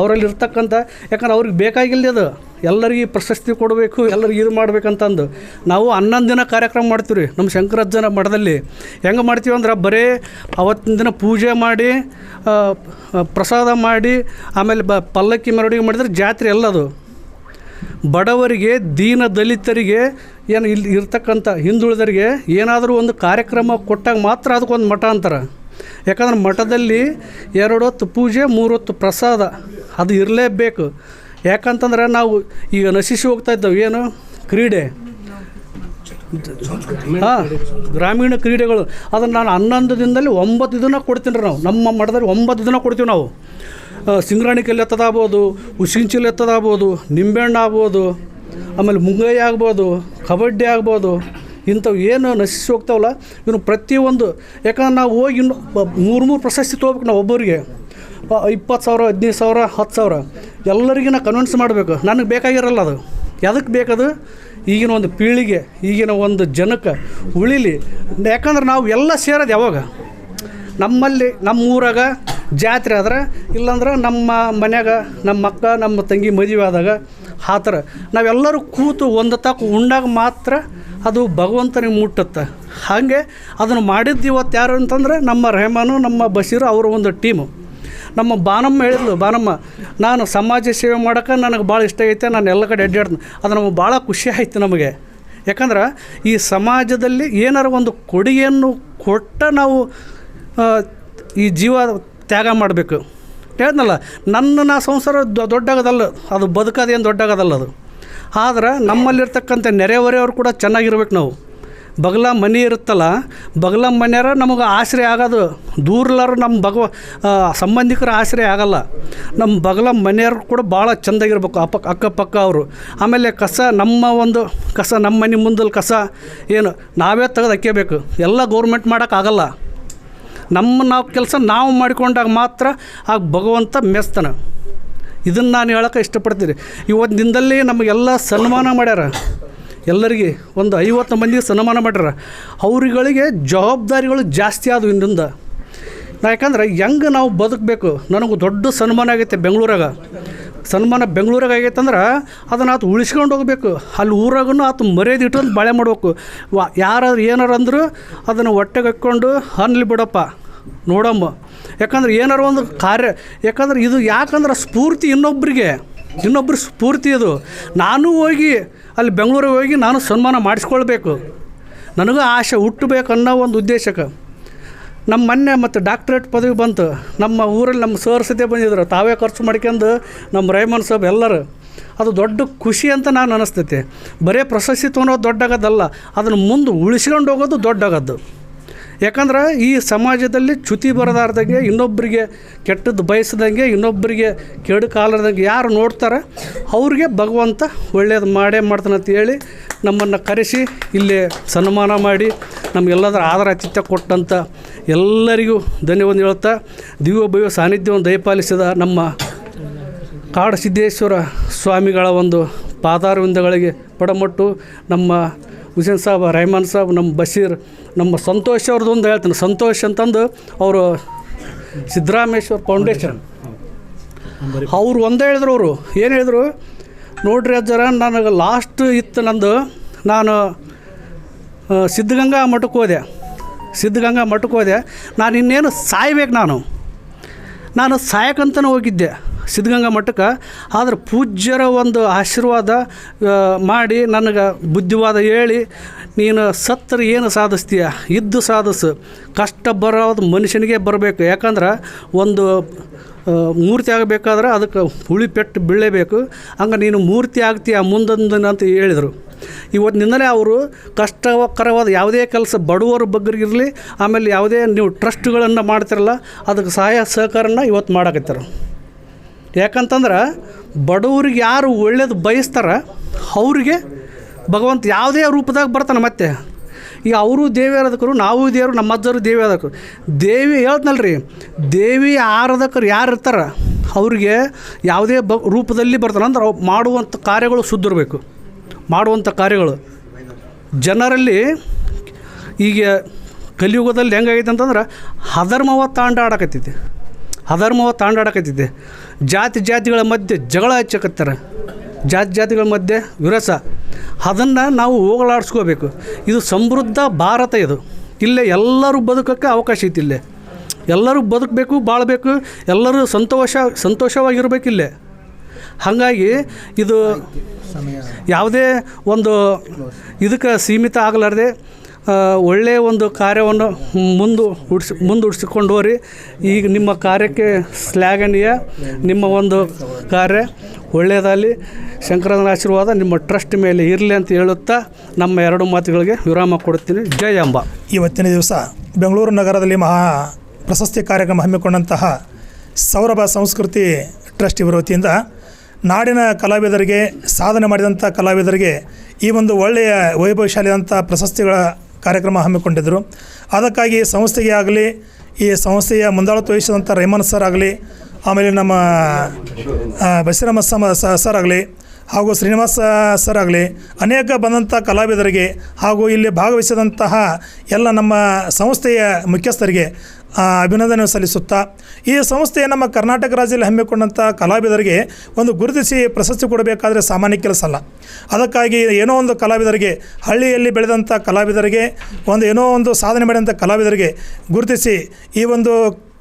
ಅವರಲ್ಲಿ ಇರ್ತಕ್ಕಂಥ, ಯಾಕಂದ್ರೆ ಅವ್ರಿಗೆ ಬೇಕಾಗಿಲ್ಲ ಅದು ಎಲ್ಲರಿಗೆ ಪ್ರಶಸ್ತಿ ಕೊಡಬೇಕು, ಎಲ್ಲರಿಗೆ ಇದು ಮಾಡ್ಬೇಕಂತಂದು ನಾವು 11 ದಿನ ಕಾರ್ಯಕ್ರಮ ಮಾಡ್ತೀವಿ ರೀ ನಮ್ಮ ಶಂಕರಜ್ಜನ ಮಠದಲ್ಲಿ. ಹೆಂಗೆ ಮಾಡ್ತೀವಿ ಅಂದ್ರೆ ಬರೀ ಅವತ್ತಿನ ದಿನ ಪೂಜೆ ಮಾಡಿ, ಪ್ರಸಾದ ಮಾಡಿ, ಆಮೇಲೆ ಪಲ್ಲಕ್ಕಿ ಮೆರವಣಿಗೆ ಮಾಡಿದ್ರೆ ಜಾತ್ರೆ ಎಲ್ಲದು. ಬಡವರಿಗೆ, ದೀನ ದಲಿತರಿಗೆ, ಏನು ಇಲ್ಲಿ ಇರ್ತಕ್ಕಂಥ ಹಿಂದುಳಿದರಿಗೆ ಏನಾದರೂ ಒಂದು ಕಾರ್ಯಕ್ರಮ ಕೊಟ್ಟಾಗ ಮಾತ್ರ ಅದಕ್ಕೊಂದು ಮಠ ಅಂತಾರೆ. ಯಾಕಂದ್ರೆ ಮಠದಲ್ಲಿ 2 ಹೊತ್ತು ಪೂಜೆ, 3 ಹೊತ್ತು ಪ್ರಸಾದ ಅದು ಇರಲೇಬೇಕು. ಯಾಕಂತಂದ್ರೆ ನಾವು ಈಗ ನಶಿಸಿ ಹೋಗ್ತಾ ಇದ್ದಾವೆ ಏನು ಕ್ರೀಡೆ, ಗ್ರಾಮೀಣ ಕ್ರೀಡೆಗಳು. ಅದನ್ನು ನಾನು 11 ದಿನದಲ್ಲಿ 9 ದಿನ ಕೊಡ್ತೀನಿ ರೀ. ನಾವು ನಮ್ಮ ಮಠದಲ್ಲಿ 9 ದಿನ ಕೊಡ್ತೀವಿ ನಾವು. ಸಿಂಗ್ರಾಣಿ ಕಲ್ಲು ಎತ್ತದಾಗ್ಬೋದು, ಉಸಿಂಚಿಲ್ ಎತ್ತದಾಗ್ಬೋದು, ನಿಂಬೆಹಣ್ಣು ಆಗ್ಬೋದು, ಆಮೇಲೆ ಮುಂಗೈ ಆಗ್ಬೋದು, ಕಬಡ್ಡಿ ಆಗ್ಬೋದು, ಇಂಥವು ಏನು ನಶಿಸಿ ಹೋಗ್ತಾವಲ್ಲ ಇವನು ಪ್ರತಿಯೊಂದು. ಯಾಕಂದ್ರೆ ನಾವು ಹೋಗಿ ಇನ್ನು 3 ಪ್ರಶಸ್ತಿ ತೊಗೋಬೇಕು ನಾವು. ಒಬ್ಬರಿಗೆ 20,000, 15,000, 10,000 ಎಲ್ಲರಿಗೂ ನಾವು ಕನ್ವಿನ್ಸ್ ಮಾಡಬೇಕು. ನನಗೆ ಬೇಕಾಗಿರಲ್ಲ ಅದು. ಎದಕ್ಕೆ ಬೇಕದು? ಈಗಿನ ಒಂದು ಪೀಳಿಗೆ, ಈಗಿನ ಒಂದು ಜನಕ್ಕೆ ಉಳಿಲಿ. ಯಾಕಂದ್ರೆ ನಾವು ಎಲ್ಲ ಸೇರೋದು ಯಾವಾಗ ನಮ್ಮಲ್ಲಿ, ನಮ್ಮ ಊರಾಗ ಜಾತ್ರೆ ಆದ್ರೆ, ಇಲ್ಲಾಂದ್ರೆ ನಮ್ಮ ಮನ್ಯಾಗ ನಮ್ಮ ಅಕ್ಕ ನಮ್ಮ ತಂಗಿ ಮದುವೆ ಆದಾಗ ಆ ಥರ ನಾವೆಲ್ಲರೂ ಕೂತು ಒಂದು ತಾಕು ಉಂಡಾಗ ಮಾತ್ರ ಅದು ಭಗವಂತನಿಗೆ ಮುಟ್ಟುತ್ತೆ. ಹಾಗೆ ಅದನ್ನು ಮಾಡಿದ್ದು ಇವತ್ತು ಯಾರು ಅಂತಂದ್ರೆ ನಮ್ಮ ರೆಹಮಾನು, ನಮ್ಮ ಬಶೀರು, ಅವರ ಒಂದು ಟೀಮು. ನಮ್ಮ ಬಾನಮ್ಮ ಹೇಳಿದ್ಲು, ಬಾನಮ್ಮ ನಾನು ಸಮಾಜ ಸೇವೆ ಮಾಡೋಕೆ ನನಗೆ ಭಾಳ ಇಷ್ಟ ಐತೆ, ನಾನು ಎಲ್ಲ ಕಡೆ ಅಡ್ಡಾಡ್ತೀನಿ. ಅದು ನಮಗೆ ಭಾಳ ಖುಷಿ ಆಯ್ತು ನಮಗೆ. ಯಾಕಂದ್ರೆ ಈ ಸಮಾಜದಲ್ಲಿ ಏನಾರು ಒಂದು ಕೊಡುಗೆಯನ್ನು ಕೊಟ್ಟ ನಾವು ಈ ಜೀವ ತ್ಯಾಗ ಮಾಡಬೇಕು. ಹೇಳಿದ್ನಲ್ಲ, ನನ್ನ ಸಂಸಾರ ದೊಡ್ಡಾಗೋದಲ್ಲ, ಅದು ಬದುಕೋದೇನು ದೊಡ್ಡಾಗೋದಲ್ಲ ಅದು. ಆದ್ರೆ ನಮ್ಮಲ್ಲಿರ್ತಕ್ಕಂಥ ನೆರೆಹೊರೆಯವರು ಕೂಡ ಚೆನ್ನಾಗಿರ್ಬೇಕು. ನಾವು ಬಗಲ ಮನೆ ಇರುತ್ತಲ್ಲ, ಬಗಲ ಮನೆಯರ ನಮಗೆ ಆಶ್ರಯ ಆಗೋದು. ದೂರಲಾರು ನಮ್ಮ ಸಂಬಂಧಿಕರ ಆಶ್ರಯ ಆಗಲ್ಲ. ನಮ್ಮ ಬಗಲ ಮನೆಯವರು ಕೂಡ ಭಾಳ ಚೆಂದಾಗಿರ್ಬೇಕು ಅಕ್ಕಪಕ್ಕ ಅವರು. ಆಮೇಲೆ ಕಸ ನಮ್ಮ ಮನೆ ಮುಂದಲ್ಲಿ ಕಸ ಏನು ನಾವೇ ತೆಗೆದು ಹಾಕ್ಕೋಬೇಕು. ಎಲ್ಲ ಗೌರ್ಮೆಂಟ್ ಮಾಡೋಕ್ಕಾಗಲ್ಲ. ನಾವು ಕೆಲಸ ನಾವು ಮಾಡಿಕೊಂಡಾಗ ಮಾತ್ರ ಆಗ ಭಗವಂತ ಮೆಚ್ತಾನೆ. ಇದನ್ನು ನಾನು ಹೇಳೋಕ್ಕೆ ಇಷ್ಟಪಡ್ತೀನಿ. ಇವತ್ತು ದಿನದಲ್ಲಿ ನಮಗೆಲ್ಲ ಸನ್ಮಾನ ಮಾಡ್ಯಾರ. ಎಲ್ಲರಿಗೆ ಒಂದು 50 ಮಂದಿಗೆ ಸನ್ಮಾನ ಮಾಡ್ಯಾರ. ಅವ್ರುಗಳಿಗೆ ಜವಾಬ್ದಾರಿಗಳು ಜಾಸ್ತಿ ಆದವು ಇನ್ನಿಂದ. ಯಾಕಂದ್ರೆ ಹೆಂಗೆ ನಾವು ಬದುಕಬೇಕು. ನನಗೆ ದೊಡ್ಡ ಸನ್ಮಾನ ಆಗೈತೆ ಬೆಂಗಳೂರಾಗ ಆಗೈತೆ ಅಂದ್ರೆ ಅದನ್ನು ಆತು ಉಳಿಸ್ಕೊಂಡು ಹೋಗ್ಬೇಕು. ಅಲ್ಲಿ ಊರಾಗೂ ಆತು ಮರ್ಯಾದೆ ಇಟ್ಕೊಂಡು ಬಾಳೆ ಮಾಡ್ಬೇಕು. ಯಾರಾದ್ರು ಏನಾರು ಅಂದರೂ ಅದನ್ನು ಹೊಟ್ಟೆಗೆ ಹಾಕ್ಕೊಂಡು ಅನ್ಲಿ ಬಿಡಪ್ಪ ನೋಡಮ್ಮ. ಯಾಕಂದ್ರೆ ಏನಾರು ಒಂದು ಕಾರ್ಯ, ಯಾಕಂದ್ರೆ ಇದು ಯಾಕಂದ್ರೆ ಸ್ಫೂರ್ತಿ ಇನ್ನೊಬ್ಬರು ಸ್ಫೂರ್ತಿ ಇದು. ನಾನು ಹೋಗಿ ಅಲ್ಲಿ ಬೆಂಗಳೂರಿಗೆ ಹೋಗಿ ನಾನು ಸನ್ಮಾನ ಮಾಡಿಸ್ಕೊಳ್ಬೇಕು, ನನಗೂ ಆಸೆ ಹುಟ್ಟಬೇಕು ಅನ್ನೋ ಒಂದು ಉದ್ದೇಶಕ್ಕೆ. ನಮ್ಮ ಮೊನ್ನೆ ಮತ್ತು ಡಾಕ್ಟ್ರೇಟ್ ಪದವಿ ಬಂತು. ನಮ್ಮ ಊರಲ್ಲಿ ನಮ್ಮ ಸರ್ ಸದ್ಯ ಬಂದಿದ್ರು, ತಾವೇ ಖರ್ಚು ಮಾಡ್ಕೊಂಡು ನಮ್ಮ ರೆಹಮಾನ್ ಸಾಬ್ ಎಲ್ಲರೂ. ಅದು ದೊಡ್ಡ ಖುಷಿ ಅಂತ ನಾನು ಅನ್ನಿಸ್ತೈತೆ. ಬರೀ ಪ್ರಶಸ್ತಿ ತೊಗೊಳೋದು ದೊಡ್ಡಾಗೋದಲ್ಲ, ಅದನ್ನು ಮುಂದೆ ಉಳಿಸ್ಕೊಂಡು ಹೋಗೋದು ದೊಡ್ಡಾಗೋದು. ಯಾಕಂದ್ರೆ ಈ ಸಮಾಜದಲ್ಲಿ ಚ್ಯುತಿ ಬರದಾರ್ದಂಗೆ, ಇನ್ನೊಬ್ಬರಿಗೆ ಕೆಟ್ಟದ್ದು ಬಯಸ್ದಂಗೆ, ಇನ್ನೊಬ್ಬರಿಗೆ ಕೆಡು ಕಾಲದಂಗೆ ಯಾರು ನೋಡ್ತಾರೆ ಅವ್ರಿಗೆ ಭಗವಂತ ಒಳ್ಳೇದು ಮಾಡೇ ಮಾಡ್ತಾನಂತ ಹೇಳಿ ನಮ್ಮನ್ನು ಕರೆಸಿ ಇಲ್ಲಿ ಸನ್ಮಾನ ಮಾಡಿ ನಮಗೆಲ್ಲದರ ಆದರ ಆತಿಥ್ಯ ಕೊಟ್ಟಂಥ ಎಲ್ಲರಿಗೂ ಧನ್ಯವಾದ ಹೇಳ್ತಾ, ದಿವ್ಯ ಸಾನ್ನಿಧ್ಯವನ್ನು ದಯಪಾಲಿಸಿದ ನಮ್ಮ ಕಾಡಸಿದ್ದೇಶ್ವರ ಸ್ವಾಮಿಗಳ ಒಂದು ಪಾದಾರವಿಂದಗಳಿಗೆ ಪಡಮಟ್ಟು ನಮ್ಮ ಹುಸೇನ್ ಸಾಬ್, ರೆಹಮಾನ್ ಸಾಬ್, ನಮ್ಮ ಬಶೀರ್, ನಮ್ಮ ಸಂತೋಷ್ ಅವ್ರದ್ದು ಒಂದು ಹೇಳ್ತೀನಿ. ಸಂತೋಷ್ ಅಂತಂದು ಅವರು ಸಿದ್ದರಾಮೇಶ್ವರ ಫೌಂಡೇಶನ್ ಅವರು ಒಂದೇ ಹೇಳಿದ್ರು. ಅವರು ಏನು ಹೇಳಿದ್ರು ನೋಡ್ರಿ ಅಜ್ಜರ, ನನಗೆ ಲಾಸ್ಟ್ ಇತ್ತು ನಂದು. ನಾನು ಸಿದ್ಧಗಂಗಾ ಮಠಕ್ಕೆ ಹೋದೆ. ನಾನು ಇನ್ನೇನು ಸಾಯ್ಬೇಕು. ನಾನು ಸಾಯಕ್ಕಂತಲೇ ಹೋಗಿದ್ದೆ ಸಿದ್ಧಗಂಗಾ ಮಠಕ್ಕೆ. ಆದರೆ ಪೂಜ್ಯರ ಒಂದು ಆಶೀರ್ವಾದ ಮಾಡಿ ನನಗೆ ಬುದ್ಧಿವಾದ ಹೇಳಿ, ನೀನು ಸತ್ತರೆ ಏನು ಸಾಧಿಸ್ತೀಯ, ಇದ್ದು ಸಾಧಿಸು, ಕಷ್ಟ ಬರೋದು ಮನುಷ್ಯನಿಗೆ ಬರಬೇಕು. ಯಾಕಂದ್ರೆ ಒಂದು ಮೂರ್ತಿ ಆಗಬೇಕಾದ್ರೆ ಅದಕ್ಕೆ ಹುಳಿ ಪೆಟ್ಟು ಬೀಳಲೇಬೇಕು. ಹಂಗೆ ನೀನು ಮೂರ್ತಿ ಆಗ್ತೀಯ ಮುಂದೊಂದು ಅಂತ ಹೇಳಿದರು. ಇವತ್ತಿನಿಂದಲೇ ಅವರು ಕಷ್ಟಕರವಾದ ಯಾವುದೇ ಕೆಲಸ ಬಡವರ ಬಗ್ಗರಿಗಿರಲಿ, ಆಮೇಲೆ ಯಾವುದೇ ನೀವು ಟ್ರಸ್ಟ್ಗಳನ್ನು ಮಾಡ್ತಿರಲ್ಲ ಅದಕ್ಕೆ ಸಹಾಯ ಸಹಕಾರನ ಇವತ್ತು ಮಾಡಕತ್ತಾರೆ. ಯಾಕಂತಂದ್ರೆ ಬಡವ್ರಿಗೆ ಯಾರು ಒಳ್ಳೇದು ಬಯಸ್ತಾರ ಅವ್ರಿಗೆ ಭಗವಂತ ಯಾವುದೇ ರೂಪದಾಗ ಬರ್ತಾನೆ. ಮತ್ತೆ ಈಗ ಅವರು ದೇವಿ ಆರಾಧಕರು, ನಾವು ದೇವರು, ನಮ್ಮ ಅಜ್ಜರು ದೇವಿ ಆರಾಧಕರು. ದೇವಿ ಹೇಳ್ತನಲ್ರಿ, ದೇವಿ ಆರಾಧಕರು ಯಾರು ಇರ್ತಾರ ಅವ್ರಿಗೆ ಯಾವುದೇ ರೂಪದಲ್ಲಿ ಬರ್ತಾನೆ. ಅಂದ್ರೆ ಅವ್ರು ಮಾಡುವಂಥ ಕಾರ್ಯಗಳು ಶುದ್ಧ ಇರಬೇಕು. ಮಾಡುವಂಥ ಕಾರ್ಯಗಳು ಜನರಲ್ಲಿ ಈಗ ಕಲಿಯುಗದಲ್ಲಿ ಹೆಂಗಾಗೈತೆ ಅಂತಂದ್ರೆ ಅಧರ್ಮವ ತಾಂಡಾಡಕತ್ತಿದೆ. ಜಾತಿಗಳ ಮಧ್ಯೆ ಜಗಳ ಹಚ್ಚಕತ್ತಾರೆ, ಜಾತಿಗಳ ಮಧ್ಯೆ ವಿರಸ. ಅದನ್ನು ನಾವು ಹೋಗಲಾಡಿಸ್ಕೋಬೇಕು. ಇದು ಸಮೃದ್ಧ ಭಾರತ. ಇಲ್ಲೇ ಎಲ್ಲರೂ ಬದುಕೋಕ್ಕೆ ಅವಕಾಶ ಐತಿ. ಇಲ್ಲೇ ಎಲ್ಲರೂ ಬದುಕಬೇಕು, ಬಾಳಬೇಕು, ಎಲ್ಲರೂ ಸಂತೋಷವಾಗಿರ್ಬೇಕಿಲ್ಲೇ. ಹಾಗಾಗಿ ಇದು ಯಾವುದೇ ಒಂದು ಇದಕ್ಕೆ ಸೀಮಿತ ಆಗಲಾರ್ದೆ ಒಳ್ಳೆಯ ಒಂದು ಕಾರ್ಯವನ್ನು ಮುಂದೂಡಿಸಿಕೊಂಡು ಹೋರಿ. ಈಗ ನಿಮ್ಮ ಕಾರ್ಯಕ್ಕೆ ಶ್ಲಾಘನೀಯ. ನಿಮ್ಮ ಒಂದು ಕಾರ್ಯ ಒಳ್ಳೆಯದಾಗಲಿ, ಶಂಕರನ ಆಶೀರ್ವಾದ ನಿಮ್ಮ ಟ್ರಸ್ಟ್ ಮೇಲೆ ಇರಲಿ ಅಂತ ಹೇಳುತ್ತಾ ನಮ್ಮ 2 ಮಾತುಗಳಿಗೆ ವಿರಾಮ ಕೊಡುತ್ತೀನಿ. ಜೈ ಅಂಬಾ. ಇವತ್ತಿನ ದಿವಸ ಬೆಂಗಳೂರು ನಗರದಲ್ಲಿ ಮಹಾ ಪ್ರಶಸ್ತಿ ಕಾರ್ಯಕ್ರಮ ಹಮ್ಮಿಕೊಂಡಂತಹ ಸೌರಭ ಸಂಸ್ಕೃತಿ ಟ್ರಸ್ಟ್ ಇವರ ವತಿಯಿಂದ ನಾಡಿನ ಕಲಾವಿದರಿಗೆ, ಸಾಧನೆ ಮಾಡಿದಂಥ ಕಲಾವಿದರಿಗೆ ಈ ಒಂದು ಒಳ್ಳೆಯ ವೈಭವಶಾಲಿಯಾದಂಥ ಪ್ರಶಸ್ತಿಗಳ ಕಾರ್ಯಕ್ರಮ ಹಮ್ಮಿಕೊಂಡಿದ್ದರು. ಅದಕ್ಕಾಗಿ ಸಂಸ್ಥೆಗೆ ಆಗಲಿ, ಈ ಸಂಸ್ಥೆಯ ಮುಂದಾಳತ್ವ ವಹಿಸಿದಂಥ ರೆಹಮಾನ್ ಸರ್ ಆಗಲಿ, ಆಮೇಲೆ ನಮ್ಮ ಬಸೀರಮ್ಮ ಸರ್ ಆಗಲಿ, ಹಾಗೂ ಶ್ರೀನಿವಾಸ ಸರ್ ಆಗಲಿ, ಅನೇಕ ಬಂದಂಥ ಕಲಾವಿದರಿಗೆ ಹಾಗೂ ಇಲ್ಲಿ ಭಾಗವಹಿಸಿದಂತಹ ಎಲ್ಲ ನಮ್ಮ ಸಂಸ್ಥೆಯ ಮುಖ್ಯಸ್ಥರಿಗೆ ಅಭಿನಂದನೆ ಸಲ್ಲಿಸುತ್ತಾ, ಈ ಸಂಸ್ಥೆ ನಮ್ಮ ಕರ್ನಾಟಕ ರಾಜ್ಯದಲ್ಲಿ ಹಮ್ಮಿಕೊಂಡಂಥ ಕಲಾವಿದರಿಗೆ ಒಂದು ಗುರುತಿಸಿ ಪ್ರಶಸ್ತಿ ಕೊಡಬೇಕಾದ್ರೆ ಸಾಮಾನ್ಯ ಕೆಲಸ ಅಲ್ಲ. ಅದಕ್ಕಾಗಿ ಏನೋ ಒಂದು ಕಲಾವಿದರಿಗೆ, ಹಳ್ಳಿಯಲ್ಲಿ ಬೆಳೆದಂಥ ಕಲಾವಿದರಿಗೆ, ಏನೋ ಒಂದು ಸಾಧನೆ ಮಾಡಿದಂಥ ಕಲಾವಿದರಿಗೆ ಗುರುತಿಸಿ, ಈ ಒಂದು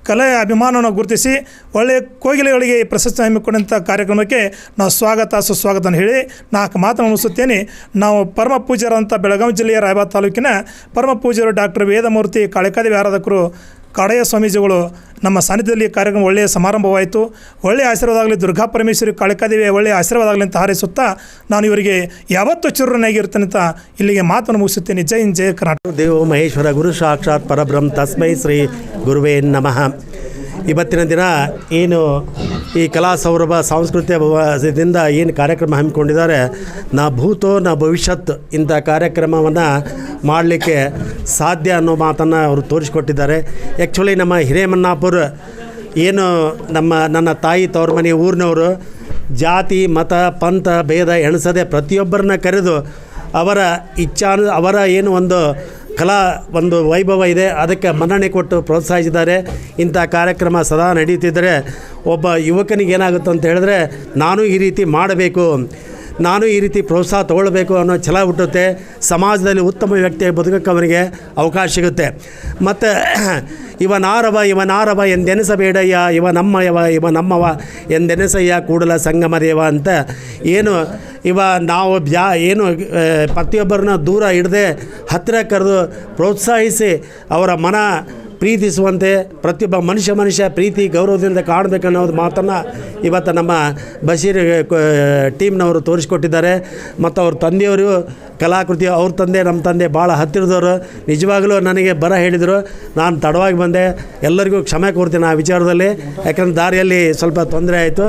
ಕಲೆಯ ಅಭಿಮಾನವನ್ನು ಗುರುತಿಸಿ ಒಳ್ಳೆಯ ಕೋಗಿಲೆಗಳಿಗೆ ಈ ಪ್ರಶಸ್ತಿ ಹಮ್ಮಿಕೊಂಡಂಥ ಕಾರ್ಯಕ್ರಮಕ್ಕೆ ನಾವು ಸುಸ್ವಾಗತ ಹೇಳಿ 4 ಮಾತನ್ನು ಮುಗಿಸುತ್ತೇನೆ. ನಾವು ಪರಮ ಪೂಜ್ಯರಂಥ ಬೆಳಗಾವಿ ಜಿಲ್ಲೆಯ ರಾಯಬಾಗ ತಾಲೂಕಿನ ಪರಮ ಪೂಜ್ಯರು ಡಾಕ್ಟರ್ ವೇದಮೂರ್ತಿ ಕಾಳಿಕಾದೇವಿ ಆರಾಧಕರು ಕಾಡಯ್ಯ ಸ್ವಾಮೀಜಿಗಳು ನಮ್ಮ ಸಾನ್ನಿಧ್ಯದಲ್ಲಿ ಕಾರ್ಯಕ್ರಮ ಒಳ್ಳೆಯ ಸಮಾರಂಭವಾಯಿತು. ಒಳ್ಳೆಯ ಆಶೀರ್ವಾದ ಆಗಲಿ, ದುರ್ಗಾ ಪರಮೇಶ್ವರಿ ಕಾಳಿಕಾದೇವಿಯ ಒಳ್ಳೆಯ ಆಶೀರ್ವಾದ ಆಗಲಿ ಅಂತ ಹಾರೈಸುತ್ತಾ ನಾನು ಇವರಿಗೆ ಯಾವತ್ತೂ ಚಿರಋಣಿಯಾಗಿರ್ತೇನೆ ಅಂತ ಇಲ್ಲಿಗೆ ಮಾತನ್ನು ಮುಗಿಸುತ್ತೇನೆ. ಜೈ ಹಿಂದ್, ಜೈ ಕರ್ನಾಟಕ. ದೇವೋ ಮಹೇಶ್ವರ ಗುರು ಸಾಕ್ಷಾತ್ ಪರಬ್ರಹ್ಮ ತಸ್ಮೈ ಶ್ರೀ ಗುರುವೇ ನಮಃ. ಇವತ್ತಿನ ದಿನ ಏನು ಈ ಕಲಾ ಸೌರಭ ಸಾಂಸ್ಕೃತಿಕದಿಂದ ಏನು ಕಾರ್ಯಕ್ರಮ ಹಮ್ಮಿಕೊಂಡಿದ್ದಾರೆ, ನಾ ಭೂತೋ ನಾ ಭವಿಷ್ಯತ್ ಇಂಥ ಕಾರ್ಯಕ್ರಮವನ್ನು ಮಾಡಲಿಕ್ಕೆ ಸಾಧ್ಯ ಅನ್ನೋ ಮಾತನ್ನು ಅವರು ತೋರಿಸಿಕೊಟ್ಟಿದ್ದಾರೆ. ಆ್ಯಕ್ಚುಲಿ ನಮ್ಮ ಹಿರೇಮನ್ನಾಪುರ ಏನು ನನ್ನ ತಾಯಿ ತವ್ರ ಮನೆ ಊರಿನವರು ಜಾತಿ ಮತ ಪಂಥ ಭೇದ ಎಣಿಸದೆ ಪ್ರತಿಯೊಬ್ಬರನ್ನ ಕರೆದು ಅವರ ಅವರ ಏನು ಒಂದು ವೈಭವ ಇದೆ ಅದಕ್ಕೆ ಮನ್ನಣೆ ಕೊಟ್ಟು ಪ್ರೋತ್ಸಾಹಿಸಿದ್ದಾರೆ. ಇಂಥ ಕಾರ್ಯಕ್ರಮ ಸದಾ ನಡೀತಿದ್ದರೆ ಒಬ್ಬ ಯುವಕನಿಗೆ ಏನಾಗುತ್ತೆ ಅಂತ ಹೇಳಿದ್ರೆ, ನಾನು ಈ ರೀತಿ ಮಾಡಬೇಕು, ನಾನು ಈ ರೀತಿ ಪ್ರೋತ್ಸಾಹ ತೊಗೊಳ್ಬೇಕು ಅನ್ನೋ ಛಲ ಹುಟ್ಟುತ್ತೆ. ಸಮಾಜದಲ್ಲಿ ಉತ್ತಮ ವ್ಯಕ್ತಿಯಾಗಿ ಬದುಕಕ್ಕೆ ಅವನಿಗೆ ಅವಕಾಶ ಸಿಗುತ್ತೆ. ಮತ್ತು ಇವನಾರವ ಎಂದೆನಿಸಬೇಡಯ್ಯ, ಇವ ನಮ್ಮವ ಎಂದೆನಿಸಯ್ಯ ಕೂಡಲ ಸಂಗಮ ದೇವ ಅಂತ ನಾವು ಪ್ರತಿಯೊಬ್ಬರನ್ನ ದೂರ ಹಿಡದೆ ಹತ್ತಿರ ಕರೆದು ಪ್ರೋತ್ಸಾಹಿಸಿ ಅವರ ಮನ ಪ್ರೀತಿಸುವಂತೆ ಪ್ರತಿಯೊಬ್ಬ ಮನುಷ್ಯ ಪ್ರೀತಿ ಗೌರವದಿಂದ ಕಾಣಬೇಕನ್ನೋದು ಮಾತನ್ನು ಇವತ್ತು ನಮ್ಮ ಬಶೀರ್ ಟೀಮ್ನವರು ತೋರಿಸಿಕೊಟ್ಟಿದ್ದಾರೆ. ಮತ್ತು ಅವ್ರ ತಂದೆಯವರು ಕಲಾಕೃತಿ, ಅವ್ರ ತಂದೆ ನಮ್ಮ ತಂದೆ ಭಾಳ ಹತ್ತಿರದವರು. ನಿಜವಾಗಲೂ ನನಗೆ ಬರ ಹೇಳಿದರು, ನಾನು ತಡವಾಗಿ ಬಂದೆ, ಎಲ್ಲರಿಗೂ ಕ್ಷಮೆ ಕೋರ್ತೀನಿ ಆ ವಿಚಾರದಲ್ಲಿ, ಯಾಕಂದ್ರೆ ದಾರಿಯಲ್ಲಿ ಸ್ವಲ್ಪ ತೊಂದರೆ ಆಯಿತು.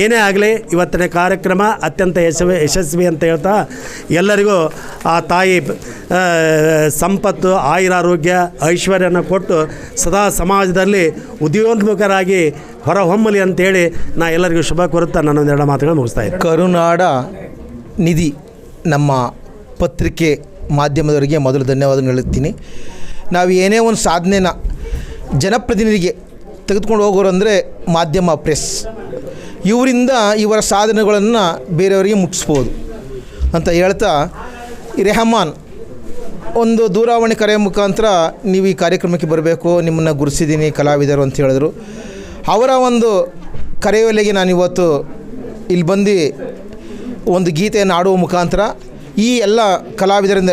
ಏನೇ ಆಗಲಿ ಇವತ್ತಿನ ಕಾರ್ಯಕ್ರಮ ಅತ್ಯಂತ ಯಶಸ್ವಿ ಅಂತ ಹೇಳ್ತಾ ಎಲ್ಲರಿಗೂ ಆ ತಾಯಿ ಸಂಪತ್ತು, ಆಯುರಾರೋಗ್ಯ, ಐಶ್ವರ್ಯನ ಕೊಟ್ಟು ಸದಾ ಸಮಾಜದಲ್ಲಿ ಉದಯೋನ್ಮುಖರಾಗಿ ಹೊರಹೊಮ್ಮಲಿ ಅಂತೇಳಿ ನಾ ಎಲ್ಲರಿಗೂ ಶುಭ ಕೋರುತ್ತಾ ನನ್ನೊಂದೆರಡು ಮಾತುಗಳು ಮುಗಿಸ್ತಾ ಇದ್ದೀನಿ. ಕರುನಾಡ ನಿಧಿ ನಮ್ಮ ಪತ್ರಿಕೆ ಮಾಧ್ಯಮದವರಿಗೆ ಮೊದಲು ಧನ್ಯವಾದ ಹೇಳುತ್ತೀನಿ. ನಾವು ಏನೇ ಒಂದು ಸಾಧನೆನ ಜನಪ್ರತಿನಿಧಿಗೆ ತೆಗೆದುಕೊಂಡು ಹೋಗೋರು ಅಂದರೆ ಮಾಧ್ಯಮ, ಪ್ರೆಸ್, ಇವರಿಂದ ಇವರ ಸಾಧನೆಗಳನ್ನು ಬೇರೆಯವರಿಗೆ ಮುಟ್ಟಿಸ್ಬೋದು ಅಂತ ಹೇಳ್ತಾ, ರೆಹಮಾನ್ ಒಂದು ದೂರವಾಣಿ ಕರೆಯ ಮುಖಾಂತರ ನೀವು ಈ ಕಾರ್ಯಕ್ರಮಕ್ಕೆ ಬರಬೇಕು, ನಿಮ್ಮನ್ನು ಗುರುತಿಸಿದ್ದೀನಿ ಕಲಾವಿದರು ಅಂತ ಹೇಳಿದ್ರು. ಅವರ ಒಂದು ಕರೆಯೊಲೆಗೆ ನಾನಿವತ್ತು ಇಲ್ಲಿ ಬಂದು ಒಂದು ಗೀತೆಯನ್ನು ಆಡುವ ಮುಖಾಂತರ ಈ ಎಲ್ಲ ಕಲಾವಿದರಿಂದ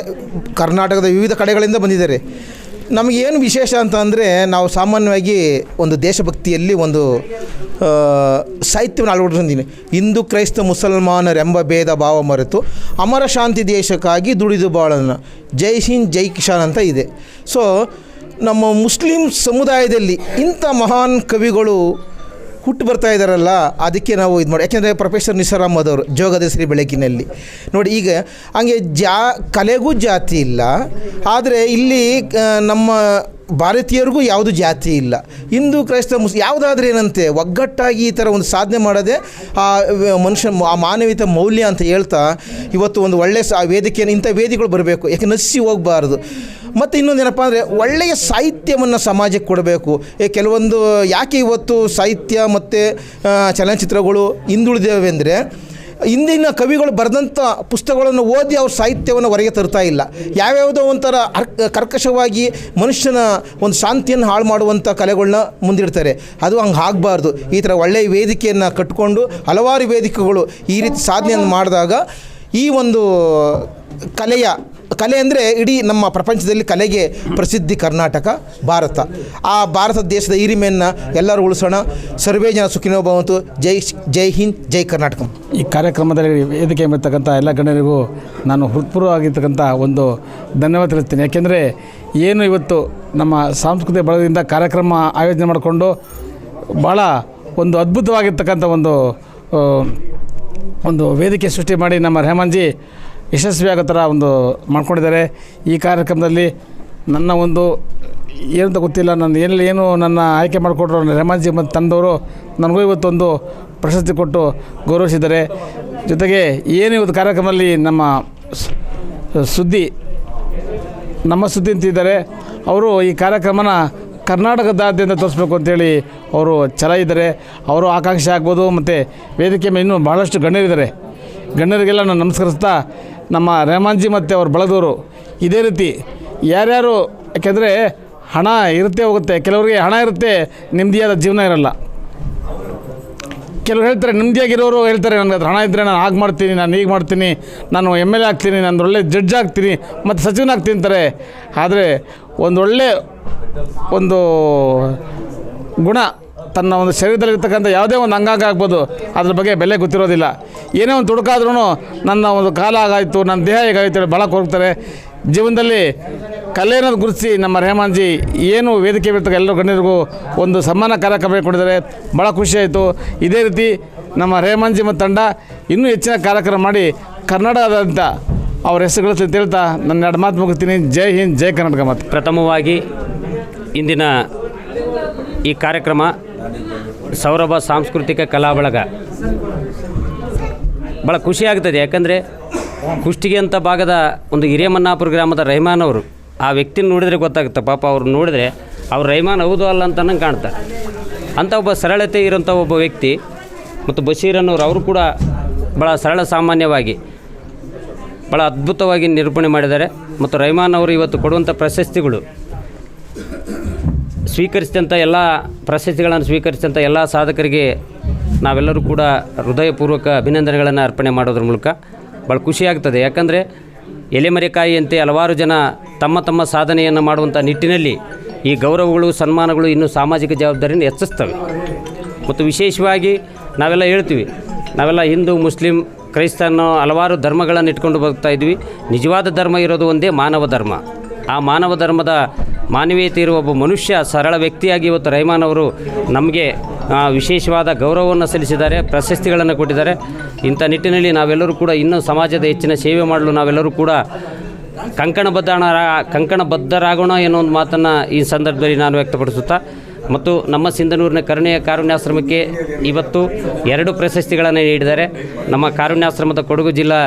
ಕರ್ನಾಟಕದ ವಿವಿಧ ಕಡೆಗಳಿಂದ ಬಂದಿದ್ದಾರೆ. ನಮಗೇನು ವಿಶೇಷ ಅಂತ ಅಂದರೆ, ನಾವು ಸಾಮಾನ್ಯವಾಗಿ ಒಂದು ದೇಶಭಕ್ತಿಯಲ್ಲಿ ಒಂದು ಸಾಹಿತ್ಯವನ್ನು ಅಳವಡಿಸಿದ್ದೀನಿ. ಹಿಂದೂ ಕ್ರೈಸ್ತ ಮುಸಲ್ಮಾನರೆಂಬ ಭೇದ ಭಾವ ಮರೆತು ಅಮರ ಶಾಂತಿ ದೇಶಕ್ಕಾಗಿ ದುಡಿದು ಬಾಳೋಣ, ಜೈ ಹಿಂದ್ ಜೈ ಕಿಸಾನ್ ಅಂತ ಇದೆ. ಸೊ ನಮ್ಮ ಮುಸ್ಲಿಂ ಸಮುದಾಯದಲ್ಲಿ ಇಂಥ ಮಹಾನ್ ಕವಿಗಳು ಹುಟ್ಟು ಬರ್ತಾ ಇದ್ದಾರಲ್ಲ, ಅದಕ್ಕೆ ನಾವು ಇದು ಮಾಡಿ. ಯಾಕೆಂದರೆ ಪ್ರೊಫೆಸರ್ ನಿಸಾರ್ ಅಹಮದ್ ಅವರು ಜೋಗದ ಶ್ರೀ ಬೆಳಕಿನಲ್ಲಿ ನೋಡಿ, ಈಗ ಹಂಗೆ ಕಲೆಗೂ ಜಾತಿ ಇಲ್ಲ, ಆದರೆ ಇಲ್ಲಿ ನಮ್ಮ ಭಾರತೀಯರಿಗೂ ಯಾವುದು ಜಾತಿ ಇಲ್ಲ. ಹಿಂದೂ ಕ್ರೈಸ್ತ ಯಾವುದಾದ್ರೂ ಏನಂತೆ ಒಗ್ಗಟ್ಟಾಗಿ ಈ ಥರ ಒಂದು ಸಾಧನೆ ಮಾಡೋದೇ ಆ ಮಾನವೀಯತೆ ಮೌಲ್ಯ ಅಂತ ಹೇಳ್ತಾ, ಇವತ್ತು ಒಂದು ಒಳ್ಳೆಯ ವೇದಿಕೆಯನ್ನು ಇಂಥ ವೇದಿಕೆಗಳು ಬರಬೇಕು, ಯಾಕೆ ನಶಿಸಿ ಹೋಗಬಾರ್ದು. ಮತ್ತು ಇನ್ನೊಂದೇನಪ್ಪ ಅಂದರೆ, ಒಳ್ಳೆಯ ಸಾಹಿತ್ಯವನ್ನು ಸಮಾಜಕ್ಕೆ ಕೊಡಬೇಕು. ಕೆಲವೊಂದು ಯಾಕೆ ಇವತ್ತು ಸಾಹಿತ್ಯ ಮತ್ತು ಚಲನಚಿತ್ರಗಳು ಹಿಂದುಳಿದೇವೆ ಅಂದರೆ, ಇಂದಿನ ಕವಿಗಳು ಬರೆದಂಥ ಪುಸ್ತಕಗಳನ್ನು ಓದಿ ಅವ್ರ ಸಾಹಿತ್ಯವನ್ನು ಹೊರಗೆ ತರ್ತಾ ಇಲ್ಲ. ಯಾವ್ಯಾವುದೋ ಒಂಥರ ಕರ್ಕಶವಾಗಿ ಮನುಷ್ಯನ ಒಂದು ಶಾಂತಿಯನ್ನು ಹಾಳು ಮಾಡುವಂಥ ಕಲೆಗಳನ್ನ ಮುಂದಿಡ್ತಾರೆ. ಅದು ಹಂಗೆ ಆಗಬಾರ್ದು. ಈ ಥರ ಒಳ್ಳೆಯ ವೇದಿಕೆಯನ್ನು ಕಟ್ಟಿಕೊಂಡು ಹಲವಾರು ವೇದಿಕೆಗಳು ಈ ರೀತಿ ಸಾಧನೆಯನ್ನು ಮಾಡಿದಾಗ ಈ ಒಂದು ಕಲೆ ಅಂದರೆ ಇಡೀ ನಮ್ಮ ಪ್ರಪಂಚದಲ್ಲಿ ಕಲೆಗೆ ಪ್ರಸಿದ್ಧಿ ಕರ್ನಾಟಕ, ಭಾರತ. ಆ ಭಾರತ ದೇಶದ ಹಿರಿಮೆಯನ್ನು ಎಲ್ಲರೂ ಉಳಿಸೋಣ. ಸರ್ವೇ ಜನ ಸುಖಿನೋ ಭವಂತು. ಜೈ ಹಿಂದ್, ಜೈ ಕರ್ನಾಟಕ. ಈ ಕಾರ್ಯಕ್ರಮದಲ್ಲಿ ವೇದಿಕೆ ಎಂಬತಕ್ಕಂಥ ಎಲ್ಲ ಗಣ್ಯರಿಗೂ ನಾನು ಹೃತ್ಪೂರ್ವವಾಗಿರ್ತಕ್ಕಂಥ ಒಂದು ಧನ್ಯವಾದ ತಿಳಿಸ್ತೀನಿ. ಯಾಕೆಂದರೆ ಏನು ಇವತ್ತು ನಮ್ಮ ಸಾಂಸ್ಕೃತಿಕ ಬಳಗದಿಂದ ಕಾರ್ಯಕ್ರಮ ಆಯೋಜನೆ ಮಾಡಿಕೊಂಡು ಭಾಳ ಒಂದು ಅದ್ಭುತವಾಗಿರ್ತಕ್ಕಂಥ ಒಂದು ವೇದಿಕೆ ಸೃಷ್ಟಿ ಮಾಡಿ ನಮ್ಮ ರೆಹಮಾನ್ಜಿ ಯಶಸ್ವಿಯಾಗೋ ಥರ ಒಂದು ಮಾಡ್ಕೊಂಡಿದ್ದಾರೆ. ಈ ಕಾರ್ಯಕ್ರಮದಲ್ಲಿ ನನ್ನ ಒಂದು ಏನಂತ ಗೊತ್ತಿಲ್ಲ, ಏನು ನನ್ನ ಆಯ್ಕೆ ಮಾಡಿಕೊಟ್ರು ರೆಹಮಾನ್ಜಿ ಮತ್ತು ತಂದವರು ನನಗೂ ಇವತ್ತೊಂದು ಪ್ರಶಸ್ತಿ ಕೊಟ್ಟು ಗೌರವಿಸಿದ್ದಾರೆ. ಜೊತೆಗೆ ಏನು ಇವತ್ತು ಕಾರ್ಯಕ್ರಮದಲ್ಲಿ ನಮ್ಮ ಸುದ್ದಿ ಅಂತಿದ್ದಾರೆ, ಅವರು ಈ ಕಾರ್ಯಕ್ರಮನ ಕರ್ನಾಟಕದಾದ್ಯಂತ ತೋರಿಸ್ಬೇಕು ಅಂತೇಳಿ ಅವರು ಛಲ ಇದ್ದಾರೆ. ಅವರು ಆಕಾಂಕ್ಷೆ ಆಗ್ಬೋದು. ಮತ್ತು ವೇದಿಕೆ ಮೇಲೆ ಇನ್ನೂ ಭಾಳಷ್ಟು ಗಣ್ಯರಿದ್ದಾರೆ. ಗಣ್ಯರಿಗೆಲ್ಲ ನಾನು ನಮಸ್ಕರಿಸ್ತಾ, ನಮ್ಮ ರೆಹಮಾನ್ಜಿ ಮತ್ತು ಅವ್ರ ಬಳಗದವರು ಇದೇ ರೀತಿ ಯಾರ್ಯಾರು, ಯಾಕೆಂದರೆ ಹಣ ಇರುತ್ತೆ ಹೋಗುತ್ತೆ, ಕೆಲವರಿಗೆ ಹಣ ಇರುತ್ತೆ, ನೆಮ್ಮದಿಯಾದ ಜೀವನ ಇರಲ್ಲ. ಕೆಲವ್ರು ಹೇಳ್ತಾರೆ, ನೆಮ್ಮದಿಯಾಗಿರೋರು ಹೇಳ್ತಾರೆ, ನನಗೆ ಅದು ಹಣ ಇದ್ದರೆ ನಾನು ಹಾಗೆ ಮಾಡ್ತೀನಿ, ನಾನು ಹೀಗೆ ಮಾಡ್ತೀನಿ, ನಾನು MLA ಆಗ್ತೀನಿ, ನಾನು ಒಳ್ಳೆ ಜಡ್ಜ್ ಆಗ್ತೀನಿ ಮತ್ತು ಸಚಿವನಾಗ್ತೀನಿ ಅಂತಾರೆ. ಆದರೆ ಒಂದೊಳ್ಳೆ ಒಂದು ಗುಣ ತನ್ನ ಒಂದು ಶರೀರದಲ್ಲಿರ್ತಕ್ಕಂಥ ಯಾವುದೇ ಒಂದು ಅಂಗಾಂಗ ಆಗ್ಬೋದು, ಅದ್ರ ಬಗ್ಗೆ ಬೆಲೆ ಗೊತ್ತಿರೋದಿಲ್ಲ. ಏನೇ ಒಂದು ತುಡುಕಾದ್ರೂ ನನ್ನ ಒಂದು ಕಾಲ ಆಗಾಯಿತು, ನನ್ನ ದೇಹ ಹೇಗಾಯಿತು ಹೇಳಿ ಭಾಳಕ್ಕೆ ಹೋಗ್ತಾರೆ. ಜೀವನದಲ್ಲಿ ಕಲೆ ಅನ್ನೋದು ಗುರುತಿಸಿ ನಮ್ಮ ರೆಹಮಾನ್ಜಿ ಏನು ವೇದಿಕೆ ಬಿಡ್ತಾರೆ ಎಲ್ಲರೂ ಗಣ್ಯರಿಗೂ ಒಂದು ಸನ್ಮಾನ ಕಾರ್ಯಕ್ರಮ ಕೊಟ್ಟಿದ್ದಾರೆ. ಭಾಳ ಖುಷಿಯಾಯಿತು. ಇದೇ ರೀತಿ ನಮ್ಮ ರೆಹಮಾನ್ಜಿ ಮತ್ತು ತಂಡ ಇನ್ನೂ ಹೆಚ್ಚಿನ ಕಾರ್ಯಕ್ರಮ ಮಾಡಿ ಕರ್ನಾಟಕದಾದ್ಯಂತ ಅವ್ರ ಹೆಸರುಗಳು ಅಂತ ಹೇಳ್ತಾ ನನ್ನ 2 ಮಾತು ಮುಗಿಸ್ತೀನಿ. ಜೈ ಹಿಂದ್, ಜೈ ಕರ್ನಾಟಕ. ಮತ್ತು ಪ್ರಥಮವಾಗಿ ಇಂದಿನ ಈ ಕಾರ್ಯಕ್ರಮ ಸೌರಭ ಸಾಂಸ್ಕೃತಿಕ ಕಲಾ ಬಳಗ ಭಾಳ ಖುಷಿಯಾಗ್ತದೆ. ಯಾಕಂದರೆ ಕುಷ್ಟಗಿ ಅಂತ ಭಾಗದ ಒಂದು ಹಿರೇಮನ್ನಾಪುರ ಗ್ರಾಮದ ರೆಹಮಾನ್ ಅವರು, ಆ ವ್ಯಕ್ತಿನ ನೋಡಿದರೆ ಗೊತ್ತಾಗುತ್ತೆ. ಪಾಪ ಅವ್ರು ನೋಡಿದರೆ ಅವ್ರು ರೆಹಮಾನ್ ಹೌದು ಅಲ್ಲ ಅಂತ ನಂಗೆ ಕಾಣ್ತಾರೆ. ಅಂಥ ಒಬ್ಬ ಸರಳತೆ ಇರೋಂಥ ಒಬ್ಬ ವ್ಯಕ್ತಿ. ಮತ್ತು ಬಶೀರನ್ನವರು ಅವರು ಕೂಡ ಭಾಳ ಸರಳ ಸಾಮಾನ್ಯವಾಗಿ ಭಾಳ ಅದ್ಭುತವಾಗಿ ನಿರೂಪಣೆ ಮಾಡಿದ್ದಾರೆ. ಮತ್ತು ರೆಹಮಾನ್ ಅವರು ಇವತ್ತು ಕೊಡುವಂಥ ಪ್ರಶಸ್ತಿಗಳು ಸ್ವೀಕರಿಸಿದಂಥ ಎಲ್ಲ ಪ್ರಶಸ್ತಿಗಳನ್ನು ಸ್ವೀಕರಿಸಿದಂಥ ಎಲ್ಲ ಸಾಧಕರಿಗೆ ನಾವೆಲ್ಲರೂ ಕೂಡ ಹೃದಯಪೂರ್ವಕ ಅಭಿನಂದನೆಗಳನ್ನು ಅರ್ಪಣೆ ಮಾಡೋದ್ರ ಮೂಲಕ ಭಾಳ ಖುಷಿಯಾಗ್ತದೆ. ಯಾಕಂದರೆ ಎಲೆಮರೆಕಾಯಿಯಂತೆ ಹಲವಾರು ಜನ ತಮ್ಮ ತಮ್ಮ ಸಾಧನೆಯನ್ನು ಮಾಡುವಂಥ ನಿಟ್ಟಿನಲ್ಲಿ ಈ ಗೌರವಗಳು, ಸನ್ಮಾನಗಳು ಇನ್ನೂ ಸಾಮಾಜಿಕ ಜವಾಬ್ದಾರಿಯನ್ನು ಹೆಚ್ಚಿಸ್ತವೆ. ಮತ್ತು ವಿಶೇಷವಾಗಿ ನಾವೆಲ್ಲ ಹೇಳ್ತೀವಿ, ನಾವೆಲ್ಲ ಹಿಂದೂ, ಮುಸ್ಲಿಂ, ಕ್ರೈಸ್ತ ಅನ್ನೋ ಹಲವಾರು ಧರ್ಮಗಳನ್ನು ಇಟ್ಕೊಂಡು ಬರ್ತಾ ಇದ್ವಿ. ನಿಜವಾದ ಧರ್ಮ ಇರೋದು ಒಂದೇ ಮಾನವ ಧರ್ಮ. ಆ ಮಾನವ ಧರ್ಮದ ಮಾನವೀಯತೆ ಇರುವ ಒಬ್ಬ ಮನುಷ್ಯ, ಸರಳ ವ್ಯಕ್ತಿಯಾಗಿ ಇವತ್ತು ರೆಹಮಾನ್ ಅವರು ನಮಗೆ ವಿಶೇಷವಾದ ಗೌರವವನ್ನು ಸಲ್ಲಿಸಿದ್ದಾರೆ, ಪ್ರಶಸ್ತಿಗಳನ್ನು ಕೊಟ್ಟಿದ್ದಾರೆ. ಇಂಥ ನಿಟ್ಟಿನಲ್ಲಿ ನಾವೆಲ್ಲರೂ ಕೂಡ ಇನ್ನೂ ಸಮಾಜದ ಹೆಚ್ಚಿನ ಸೇವೆ ಮಾಡಲು ನಾವೆಲ್ಲರೂ ಕೂಡ ಕಂಕಣಬದ್ಧರಾಗೋಣ ಎನ್ನುವ ಒಂದು ಮಾತನ್ನು ಈ ಸಂದರ್ಭದಲ್ಲಿ ನಾನು ವ್ಯಕ್ತಪಡಿಸುತ್ತಾ, ಮತ್ತು ನಮ್ಮ ಸಿಂಧನೂರಿನ ಕರುಣೆಯ ಕಾರುಣ್ಯಾಶ್ರಮಕ್ಕೆ ಇವತ್ತು 2 ಪ್ರಶಸ್ತಿಗಳನ್ನು ನೀಡಿದ್ದಾರೆ. ನಮ್ಮ ಕಾರುಣ್ಯಾಶ್ರಮದ ಕೊಡಗು ಜಿಲ್ಲಾ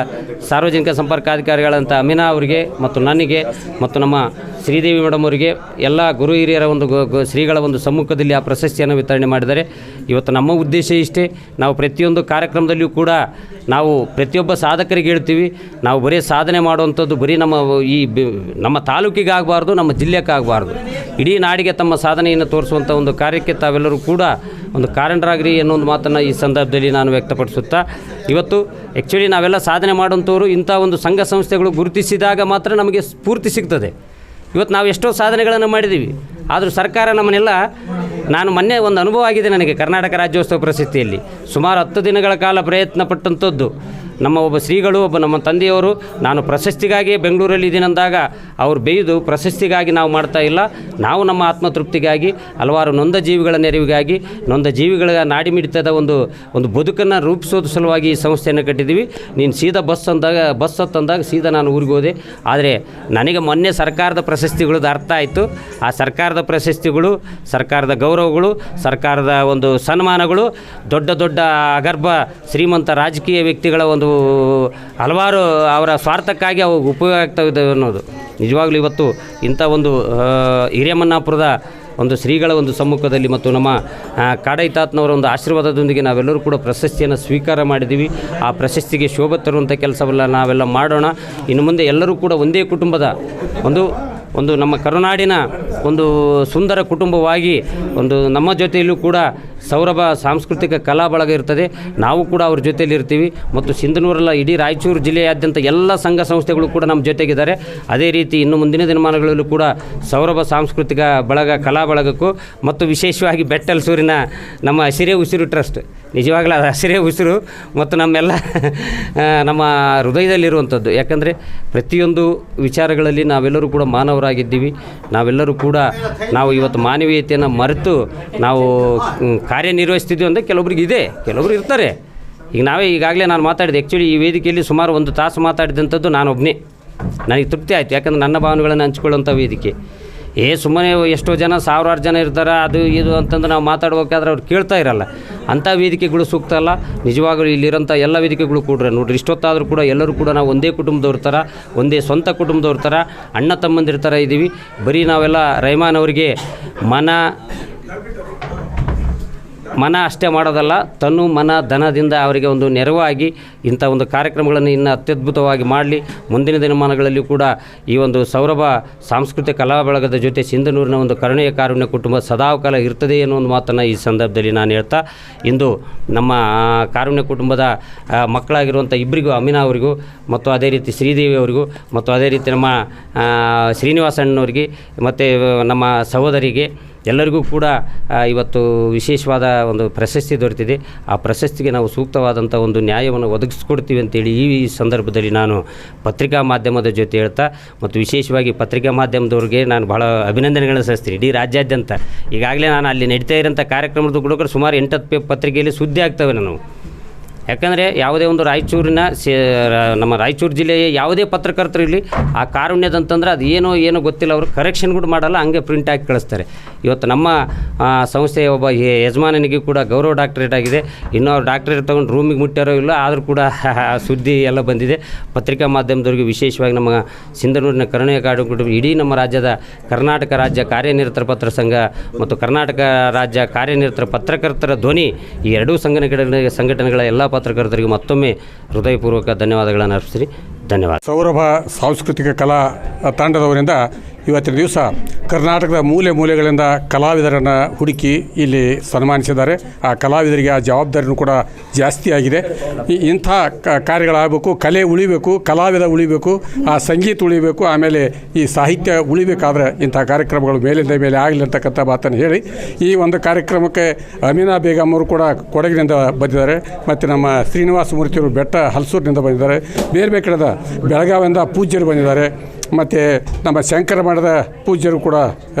ಸಾರ್ವಜನಿಕ ಸಂಪರ್ಕಾಧಿಕಾರಿಗಳಂತ ಅಮೀನಾ ಅವರಿಗೆ ಮತ್ತು ನನಗೆ ಮತ್ತು ನಮ್ಮ ಶ್ರೀದೇವಿ ಮೇಡಮ್ ಅವರಿಗೆ ಎಲ್ಲ ಗುರು ಹಿರಿಯರ ಒಂದು ಶ್ರೀಗಳ ಒಂದು ಸಮ್ಮುಖದಲ್ಲಿ ಆ ಪ್ರಶಸ್ತಿಯನ್ನು ವಿತರಣೆ ಮಾಡಿದ್ದಾರೆ. ಇವತ್ತು ನಮ್ಮ ಉದ್ದೇಶ ಇಷ್ಟೇ. ನಾವು ಪ್ರತಿಯೊಂದು ಕಾರ್ಯಕ್ರಮದಲ್ಲಿಯೂ ಕೂಡ ನಾವು ಪ್ರತಿಯೊಬ್ಬ ಸಾಧಕರಿಗೆ ಹೇಳ್ತೀವಿ, ನಾವು ಬರೀ ಸಾಧನೆ ಮಾಡುವಂಥದ್ದು ಬರೀ ನಮ್ಮ ತಾಲೂಕಿಗೆ ಆಗಬಾರ್ದು, ನಮ್ಮ ಜಿಲ್ಲೆಗೆ ಆಗಬಾರ್ದು, ಇಡೀ ನಾಡಿಗೆ ತಮ್ಮ ಸಾಧನೆಯನ್ನು ತೋರಿಸುವಂಥ ಒಂದು ಕಾರ್ಯಕ್ಕೆ ತಾವೆಲ್ಲರೂ ಕೂಡ ಒಂದು ಕಾರಣರಾಗ್ರಿ ಅನ್ನೋ ಒಂದು ಮಾತನ್ನು ಈ ಸಂದರ್ಭದಲ್ಲಿ ನಾನು ವ್ಯಕ್ತಪಡಿಸುತ್ತಾ, ಇವತ್ತು ಆ್ಯಕ್ಚುಲಿ ನಾವೆಲ್ಲ ಸಾಧನೆ ಮಾಡುವಂಥವ್ರು ಇಂಥ ಒಂದು ಸಂಘ ಸಂಸ್ಥೆಗಳು ಗುರುತಿಸಿದಾಗ ಮಾತ್ರ ನಮಗೆ ಸ್ಫೂರ್ತಿ ಸಿಗ್ತದೆ. ಇವತ್ತು ನಾವು ಎಷ್ಟೋ ಸಾಧನೆಗಳನ್ನು ಮಾಡಿದ್ದೀವಿ, ಆದರೂ ಸರ್ಕಾರ ನಮ್ಮನ್ನೆಲ್ಲ, ನಾನು ಮೊನ್ನೆ ಒಂದು ಅನುಭವ ಆಗಿದೆ ನನಗೆ ಕರ್ನಾಟಕ ರಾಜ್ಯೋತ್ಸವ ಪ್ರಶಸ್ತಿಯಲ್ಲಿ ಸುಮಾರು 10 ದಿನಗಳ ಕಾಲ ಪ್ರಯತ್ನ ಪಟ್ಟಂಥದ್ದು. ನಮ್ಮ ಒಬ್ಬ ಶ್ರೀಗಳು, ಒಬ್ಬ ನಮ್ಮ ತಂದೆಯವರು, ನಾನು ಪ್ರಶಸ್ತಿಗಾಗಿ ಬೆಂಗಳೂರಲ್ಲಿ ಇದ್ದೀನಂದಾಗ ಅವ್ರು ಬೇಯ್ದು ಪ್ರಶಸ್ತಿಗಾಗಿ ನಾವು ಮಾಡ್ತಾ ಇಲ್ಲ, ನಾವು ನಮ್ಮ ಆತ್ಮತೃಪ್ತಿಗಾಗಿ, ಹಲವಾರು ನೊಂದ ಜೀವಿಗಳ ನೆರವಿಗಾಗಿ, ನೊಂದ ಜೀವಿಗಳ ನಾಡಿ ಮಿಡಿತದ ಒಂದು ಬದುಕನ್ನು ರೂಪಿಸೋದು ಸಲುವಾಗಿ ಈ ಸಂಸ್ಥೆಯನ್ನು ಕಟ್ಟಿದ್ದೀವಿ. ನೀನು ಸೀದಾ ಬಸ್ ಹತ್ತಂದಾಗ ಸೀದಾ ನಾನು ಊರಿಗೆ ಹೋದೆ. ಆದರೆ ನನಗೆ ಮೊನ್ನೆ ಸರ್ಕಾರದ ಪ್ರಶಸ್ತಿಗಳದ್ದು ಅರ್ಥ ಆಯಿತು. ಆ ಸರ್ಕಾರದ ಪ್ರಶಸ್ತಿಗಳು, ಸರ್ಕಾರದ ಗೌರವಗಳು, ಸರ್ಕಾರದ ಒಂದು ಸನ್ಮಾನಗಳು ದೊಡ್ಡ ದೊಡ್ಡ ಅಗರ್ಭ ಶ್ರೀಮಂತ ರಾಜಕೀಯ ವ್ಯಕ್ತಿಗಳ ಒಂದು ಹಲವಾರು ಅವರ ಸ್ವಾರ್ಥಕ್ಕಾಗಿ ಅವು ಉಪಯೋಗ ಆಗ್ತಾಯಿದ್ದಾವೆ ಅನ್ನೋದು ನಿಜವಾಗ್ಲೂ ಇವತ್ತು ಇಂಥ ಒಂದು ಹಿರೇಮನ್ನಾಪುರದ ಒಂದು ಶ್ರೀಗಳ ಒಂದು ಸಮ್ಮುಖದಲ್ಲಿ ಮತ್ತು ನಮ್ಮ ಕಾಡೈತಾತ್ನವರ ಒಂದು ಆಶೀರ್ವಾದದೊಂದಿಗೆ ನಾವೆಲ್ಲರೂ ಕೂಡ ಪ್ರಶಸ್ತಿಯನ್ನು ಸ್ವೀಕಾರ ಮಾಡಿದ್ದೀವಿ. ಆ ಪ್ರಶಸ್ತಿಗೆ ಶೋಭೆ ತರುವಂಥ ಕೆಲಸವೆಲ್ಲ ನಾವೆಲ್ಲ ಮಾಡೋಣ. ಇನ್ನು ಮುಂದೆ ಎಲ್ಲರೂ ಕೂಡ ಒಂದೇ ಕುಟುಂಬದ ಒಂದು ನಮ್ಮ ಕರುನಾಡಿನ ಒಂದು ಸುಂದರ ಕುಟುಂಬವಾಗಿ ನಮ್ಮ ಜೊತೆಯಲ್ಲೂ ಕೂಡ ಸೌರಭ ಸಾಂಸ್ಕೃತಿಕ ಕಲಾ ಬಳಗ ಇರ್ತದೆ. ನಾವು ಕೂಡ ಅವ್ರ ಜೊತೆಯಲ್ಲಿ ಇರ್ತೀವಿ. ಮತ್ತು ಸಿಂಧನೂರಲ್ಲ, ಇಡೀ ರಾಯಚೂರು ಜಿಲ್ಲೆಯಾದ್ಯಂತ ಎಲ್ಲ ಸಂಘ ಸಂಸ್ಥೆಗಳು ಕೂಡ ನಮ್ಮ ಜೊತೆಗಿದ್ದಾರೆ. ಅದೇ ರೀತಿ ಇನ್ನು ಮುಂದಿನ ದಿನಮಾನಗಳಲ್ಲೂ ಕೂಡ ಸೌರಭ ಸಾಂಸ್ಕೃತಿಕ ಬಳಗ ಕಲಾ ಬಳಗಕ್ಕೂ ಮತ್ತು ವಿಶೇಷವಾಗಿ ಬೆಟ್ಟಲ್ಸೂರಿನ ನಮ್ಮ ಹಸಿರೇ ಉಸಿರು ಟ್ರಸ್ಟ್, ನಿಜವಾಗಲೂ ಅದು ಹಸಿರೇ ಉಸಿರು ಮತ್ತು ನಮ್ಮ ಹೃದಯದಲ್ಲಿರುವಂಥದ್ದು. ಯಾಕಂದರೆ ಪ್ರತಿಯೊಂದು ವಿಚಾರಗಳಲ್ಲಿ ನಾವೆಲ್ಲರೂ ಕೂಡ ಮಾನವರಾಗಿದ್ದೀವಿ. ನಾವೆಲ್ಲರೂ ಕೂಡ ನಾವು ಇವತ್ತು ಮಾನವೀಯತೆಯನ್ನು ಮರೆತು ನಾವು ಕಾರ್ಯನಿರ್ವಹಿಸ್ತಿದ್ದೀವಿ ಅಂದರೆ ಕೆಲವೊಬ್ರಿಗೆ ಇದೆ, ಕೆಲವೊಬ್ರು ಇರ್ತಾರೆ. ಈಗ ಈಗಾಗಲೇ ನಾನು ಮಾತಾಡಿದೆ. ಆ್ಯಕ್ಚುಲಿ ಈ ವೇದಿಕೆಯಲ್ಲಿ ಸುಮಾರು 1 ತಾಸು ಮಾತಾಡಿದಂಥದ್ದು ನಾನೊಬ್ಬನೇ. ನನಗೆ ತೃಪ್ತಿ ಆಯಿತು. ಯಾಕಂದರೆ ನನ್ನ ಭಾವನೆಗಳನ್ನು ಹಂಚ್ಕೊಳ್ಳೋಂಥ ವೇದಿಕೆ. ಸುಮ್ಮನೆ ಎಷ್ಟೋ ಜನ, ಸಾವಿರಾರು ಜನ ಇರ್ತಾರೆ, ಅದು ಇದು ಅಂತಂದ್ರೆ ನಾವು ಮಾತಾಡ್ಬೇಕಾದ್ರೆ ಅವ್ರು ಕೇಳ್ತಾ ಇರಲ್ಲ. ಅಂಥ ವೇದಿಕೆಗಳು ಸೂಕ್ತ ಅಲ್ಲ. ನಿಜವಾಗಲೂ ಇಲ್ಲಿರೋಂಥ ಎಲ್ಲ ವೇದಿಕೆಗಳು ಕೂಡ ನೋಡ್ರಿ, ಇಷ್ಟೊತ್ತಾದರೂ ಕೂಡ ಎಲ್ಲರೂ ಕೂಡ ನಾವು ಒಂದೇ ಕುಟುಂಬದವ್ರ ಥರ, ಒಂದೇ ಸ್ವಂತ ಕುಟುಂಬದವ್ರ ಥರ, ಅಣ್ಣ ತಮ್ಮಂದಿರ ಥರ ಇದ್ದೀವಿ. ಬರೀ ನಾವೆಲ್ಲ ರೆಹಮಾನ್ ಅವರಿಗೆ ಮನ ಅಷ್ಟೇ ಮಾಡೋದಲ್ಲ, ತನು ಮನ ಧನದಿಂದ ಅವರಿಗೆ ಒಂದು ನೆರವಾಗಿ ಇಂಥ ಒಂದು ಕಾರ್ಯಕ್ರಮಗಳನ್ನು ಇನ್ನೂ ಅತ್ಯದ್ಭುತವಾಗಿ ಮಾಡಲಿ. ಮುಂದಿನ ದಿನಮಾನಗಳಲ್ಲಿ ಕೂಡ ಈ ಒಂದು ಸೌರಭ ಸಾಂಸ್ಕೃತಿಕ ಕಲಾ ಬಳಗದ ಜೊತೆ ಸಿಂಧನೂರಿನ ಒಂದು ಕರುಣೆಯ ಕಾರುಣ್ಯ ಕುಟುಂಬ ಸದಾಕಾಲ ಇರ್ತದೆ ಅನ್ನೋ ಒಂದು ಮಾತನ್ನು ಈ ಸಂದರ್ಭದಲ್ಲಿ ನಾನು ಹೇಳ್ತಾ, ಇಂದು ನಮ್ಮ ಕಾರುಣ್ಯ ಕುಟುಂಬದ ಮಕ್ಕಳಾಗಿರುವಂಥ ಇಬ್ಬರಿಗೂ, ಅಮೀನಾ ಅವರಿಗೂ ಮತ್ತು ಅದೇ ರೀತಿ ಶ್ರೀದೇವಿ ಅವರಿಗೂ ಮತ್ತು ಅದೇ ರೀತಿ ನಮ್ಮ ಶ್ರೀನಿವಾಸ ಅಣ್ಣನವರಿಗೆ ಮತ್ತು ನಮ್ಮ ಸಹೋದರಿಗೆ ಎಲ್ಲರಿಗೂ ಕೂಡ ಇವತ್ತು ವಿಶೇಷವಾದ ಒಂದು ಪ್ರಶಸ್ತಿ ದೊರೆತಿದೆ. ಆ ಪ್ರಶಸ್ತಿಗೆ ನಾವು ಸೂಕ್ತವಾದಂಥ ಒಂದು ನ್ಯಾಯವನ್ನು ಒದಗಿಸ್ಕೊಡ್ತೀವಿ ಅಂತೇಳಿ ಈ ಸಂದರ್ಭದಲ್ಲಿ ನಾನು ಪತ್ರಿಕಾ ಮಾಧ್ಯಮದ ಜೊತೆ ಹೇಳ್ತಾ, ಮತ್ತು ವಿಶೇಷವಾಗಿ ಪತ್ರಿಕಾ ಮಾಧ್ಯಮದವ್ರಿಗೆ ನಾನು ಭಾಳ ಅಭಿನಂದನೆಗಳನ್ನು ಸಲ್ಲಿಸ್ತೀನಿ. ಇಡೀ ರಾಜ್ಯಾದ್ಯಂತ ಈಗಾಗಲೇ ನಾನು ಅಲ್ಲಿ ನಡೀತಾ ಇರೋಂಥ ಕಾರ್ಯಕ್ರಮದ ಕೂಡ ಸುಮಾರು 8 ಪತ್ರಿಕೆಯಲ್ಲಿ ಸುದ್ದಿ ಆಗ್ತವೆ ನಾವು. ಯಾಕಂದರೆ ಯಾವುದೇ ಒಂದು ರಾಯಚೂರಿನ ನಮ್ಮ ರಾಯಚೂರು ಜಿಲ್ಲೆಯ ಯಾವುದೇ ಪತ್ರಕರ್ತರಿರಲಿ, ಆ ಕಾರುಣ್ಯದಂತಂದ್ರೆ ಅದು ಏನೋ ಗೊತ್ತಿಲ್ಲ, ಅವರು ಕರೆಕ್ಷನ್ ಕೂಡ ಮಾಡಲ್ಲ, ಹಂಗೆ ಪ್ರಿಂಟ್ ಹಾಕಿ ಕಳಿಸ್ತಾರೆ. ಇವತ್ತು ನಮ್ಮ ಸಂಸ್ಥೆಯ ಒಬ್ಬ ಯಜಮಾನನಿಗೆ ಕೂಡ ಗೌರವ ಡಾಕ್ಟರೇಟ್ ಆಗಿದೆ. ಇನ್ನೂ ಅವ್ರು ಡಾಕ್ಟರೇಟ್ ತೊಗೊಂಡು ರೂಮಿಗೆ ಮುಟ್ಟಾರೋ ಇಲ್ಲ, ಆದರೂ ಕೂಡ ಸುದ್ದಿ ಎಲ್ಲ ಬಂದಿದೆ. ಪತ್ರಿಕಾ ಮಾಧ್ಯಮದವರಿಗೆ ವಿಶೇಷವಾಗಿ ನಮ್ಮ ಸಿಂಧನೂರಿನ ಕರುಣೆಯ ಕಾರುಣ್ಯ ಇಡೀ ನಮ್ಮ ರಾಜ್ಯದ ಕರ್ನಾಟಕ ರಾಜ್ಯ ಕಾರ್ಯನಿರತರ ಪತ್ರ ಸಂಘ ಮತ್ತು ಕರ್ನಾಟಕ ರಾಜ್ಯ ಕಾರ್ಯನಿರತರ ಪತ್ರಕರ್ತರ ಧ್ವನಿ, ಈ ಎರಡೂ ಸಂಘಟನೆಗಳ ಎಲ್ಲ ಪತ್ರಕರ್ತರಿಗೆ ಮತ್ತೊಮ್ಮೆ ಹೃದಯಪೂರ್ವಕ ಧನ್ಯವಾದಗಳನ್ನು ಅರ್ಪಿಸ್ತೀನಿ. ಧನ್ಯವಾದ. ಸೌರಭ ಸಾಂಸ್ಕೃತಿಕ ಕಲಾ ತಂಡದವರಿಂದ ಇವತ್ತಿನ ದಿವಸ ಕರ್ನಾಟಕದ ಮೂಲೆಗಳಿಂದ ಕಲಾವಿದರನ್ನು ಹುಡುಕಿ ಇಲ್ಲಿ ಸನ್ಮಾನಿಸಿದ್ದಾರೆ. ಆ ಕಲಾವಿದರಿಗೆ ಆ ಜವಾಬ್ದಾರಿನೂ ಕೂಡ ಜಾಸ್ತಿ ಆಗಿದೆ. ಇಂಥ ಕಾರ್ಯಗಳಾಗಬೇಕು, ಕಲೆ ಉಳಿಬೇಕು, ಕಲಾವಿದ ಉಳಿಬೇಕು, ಆ ಸಂಗೀತ ಉಳಿಬೇಕು, ಆಮೇಲೆ ಈ ಸಾಹಿತ್ಯ ಉಳಿಬೇಕಾದ್ರೆ ಇಂಥ ಕಾರ್ಯಕ್ರಮಗಳು ಮೇಲಿಂದ ಮೇಲೆ ಆಗಲಿ ಅಂತಕ್ಕಂಥ ಮಾತನ್ನು ಹೇಳಿ, ಈ ಒಂದು ಕಾರ್ಯಕ್ರಮಕ್ಕೆ ಅಮೀನಾ ಬೇಗಮ್ ಅವರು ಕೂಡ ಕೊಡಗಿನಿಂದ ಬಂದಿದ್ದಾರೆ, ಮತ್ತು ನಮ್ಮ ಶ್ರೀನಿವಾಸ ಮೂರ್ತಿಯವರು ಬೆಟ್ಟ ಹಲಸೂರಿನಿಂದ ಬಂದಿದ್ದಾರೆ, ಬೇರೆ ಕಡೆದ ಬೆಳಗಾವಿಯಿಂದ ಪೂಜ್ಯರು ಬಂದಿದ್ದಾರೆ, ಮತ್ತು ನಮ್ಮ ಶಂಕರ ಮಠದ ಪೂಜ್ಯರು ಕೂಡ